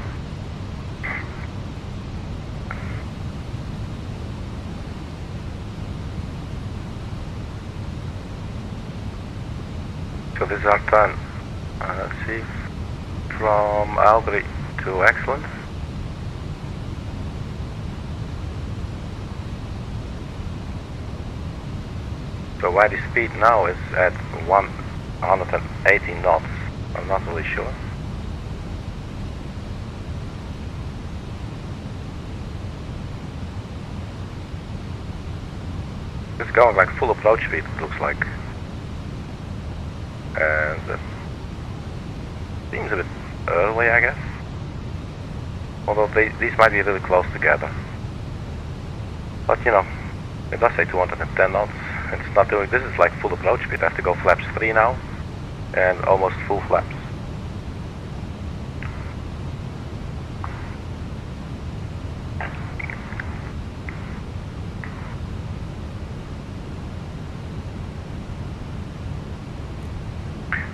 So this is our turn. Let's see, from Albury to excellent. So why the speed now is at 180 knots, I'm not really sure. It's going like full approach speed, it looks like. And it seems a bit early, I guess. Although these might be really close together. But you know, it does say 210 knots. It's not doing, this is like full approach speed. I have to go flaps 3 now, and almost full flaps.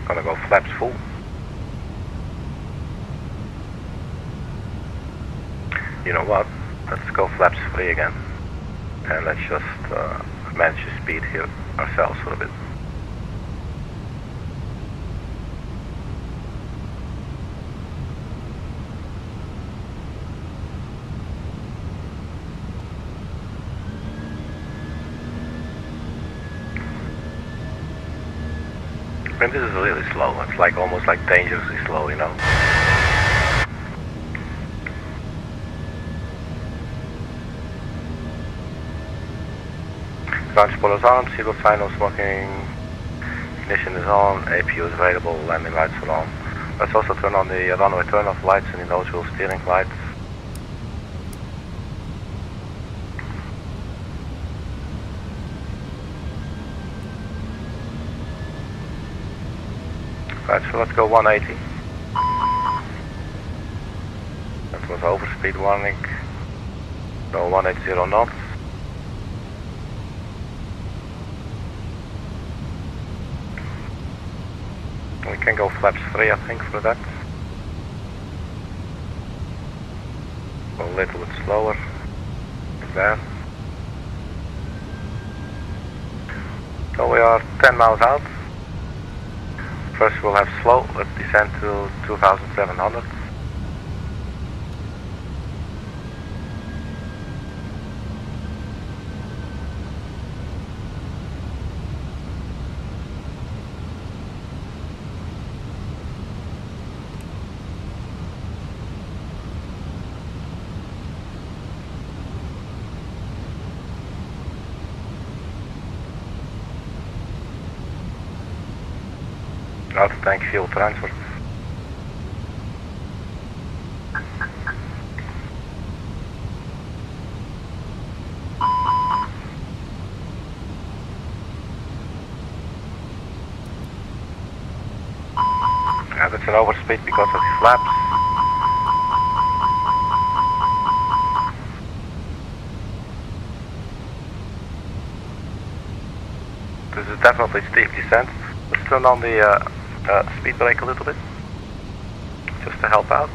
Gonna go flaps full. You know what? let's go flaps free again. And let's just manage the speed here ourselves for a bit. And this is really slow. It's like almost like dangerously slow, you know. Ground spoilers on, seatbelt sign, no smoking, ignition is on, APU is available, landing lights are on. Let's also turn on the runway turn-off lights and the nose-wheel steering lights. Right, so let's go 180. That was overspeed warning. So 180 knots. We can go flaps 3, I think, for that. Go a little bit slower. Like that. So we are 10 miles out. First we'll have slow, let's descend to 2,700. Out of tank fuel transfer. Yeah, that's an overspeed because of the flaps. This is definitely steep descent. Let's turn on the speed brake a little bit, just to help out.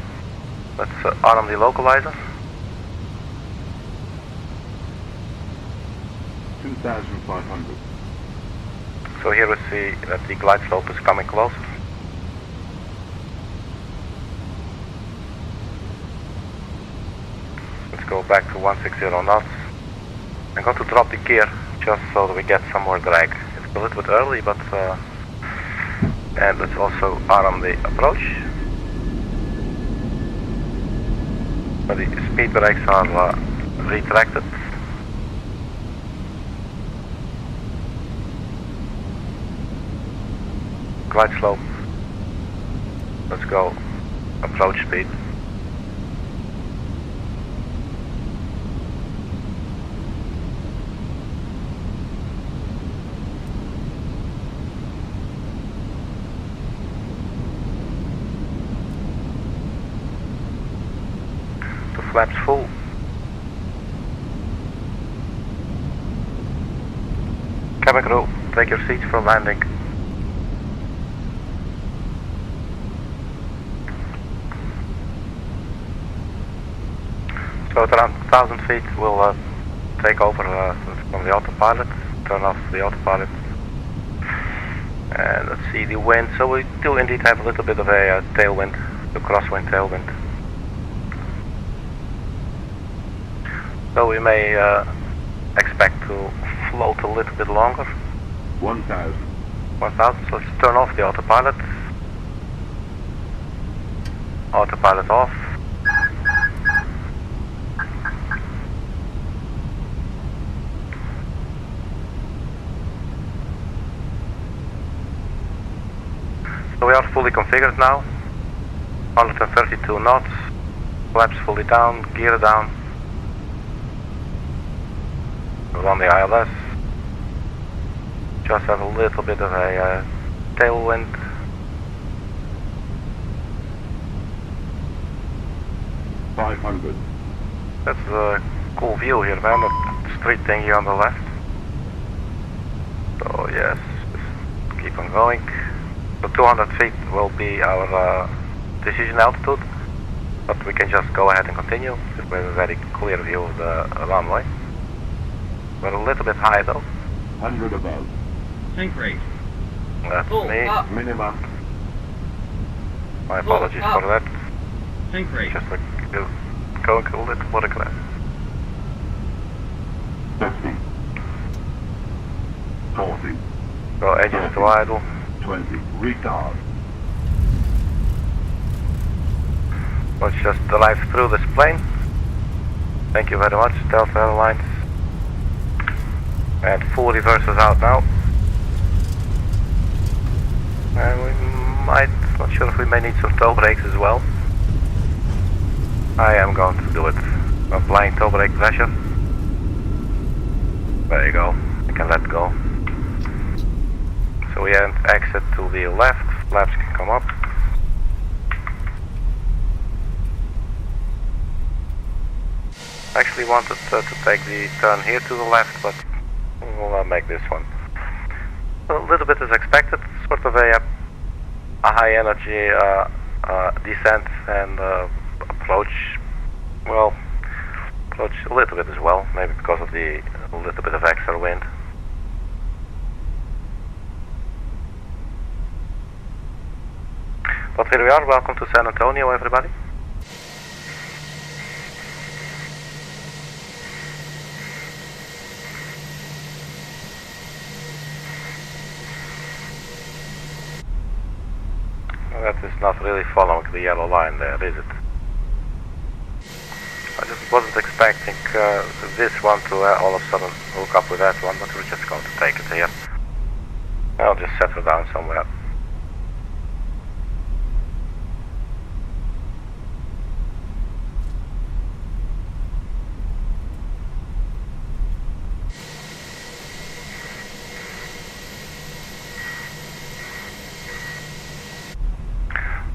Let's arm the localizer. 2,500. So here we see that the glide slope is coming closer. Let's go back to 160 knots. I'm going to drop the gear just so that we get some more drag. It's a little bit early, but and let's also arm the approach. But the speed brakes are retracted. Glide slope. Let's go approach speed. Flaps full. Cabin crew, take your seats for landing. So at around 1,000 feet we'll take over from the autopilot, turn off the autopilot. And let's see the wind. So we do indeed have a little bit of a tailwind, a crosswind tailwind. So we may expect to float a little bit longer. 1,000. 1,000, so let's turn off the autopilot. Autopilot off. So we are fully configured now. 132 knots. Flaps fully down, gear down. We're on the ILS. Just have a little bit of a tailwind. $500. That's a cool view here, man. That street thingy on the left. So yes, just keep on going. So 200 feet will be our decision altitude. But we can just go ahead and continue with a very clear view of the runway. We're a little bit high though. 100 above. Sink rate. That's Full me. up. Minimum. My apologies for that. Sink rate. Just going a little more aggressive. 50. 40. So engines to idle. 20. Retard. Let's just drive through this plane. Thank you very much, Delta Airlines. And full reverses out now. And we might, not sure if we may need some toe brakes as well. I am going to do it. Applying toe brake pressure. There you go. You can let go. So we exit to the left. Flaps can come up. Actually wanted to take the turn here to the left, but we'll make this one. A little bit as expected, sort of a high energy descent and approach. Well, approach a little bit as well, maybe because of the little bit of extra wind. But here we are, welcome to San Antonio everybody. That is not really following the yellow line there, is it? I just wasn't expecting this one to all of a sudden hook up with that one, but we're just going to take it here. I'll just settle down somewhere.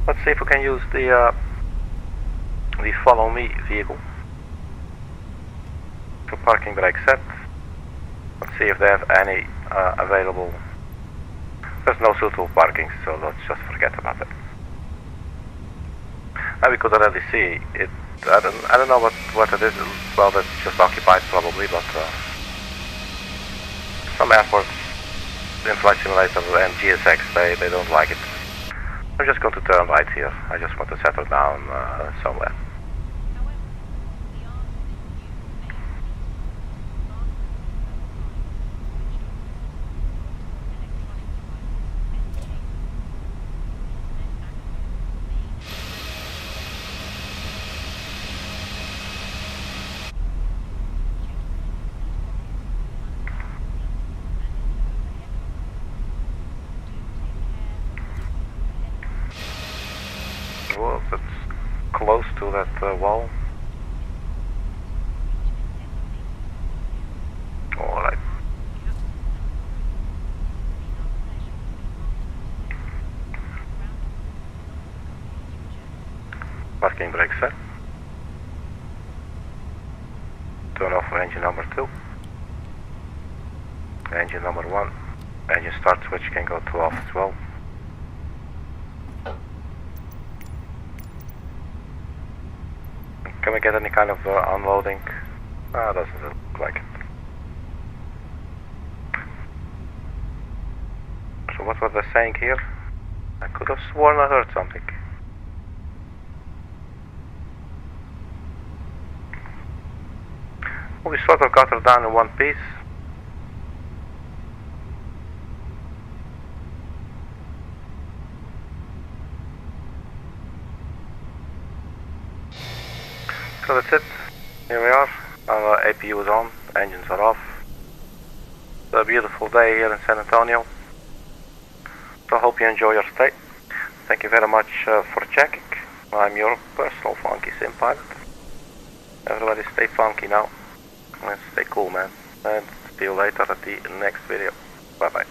Let's see if we can use the follow me vehicle. So parking brake set. Let's see if they have any available. There's no suitable parking, so let's just forget about it. And we could already see it. I don't know what it is. Well, that's just occupied probably, but some airports, in-flight simulator and GSX, they don't like it. I'm just going to turn right here. I just want to settle down somewhere. Well, that's close to that wall. Alright. Parking brake set. Turn off for engine number 2. Engine number 1. Engine start switch can go to off as well. Can we get any kind of unloading? Doesn't look like it. So what was they saying here? I could have sworn I heard something. We sort of got her down in one piece. So that's it. Here we are. Our APU is on. Engines are off. It's a beautiful day here in San Antonio. So I hope you enjoy your stay. Thank you very much for checking. I'm your personal funky sim pilot. Everybody stay funky now. And stay cool, man. And see you later at the next video. Bye bye.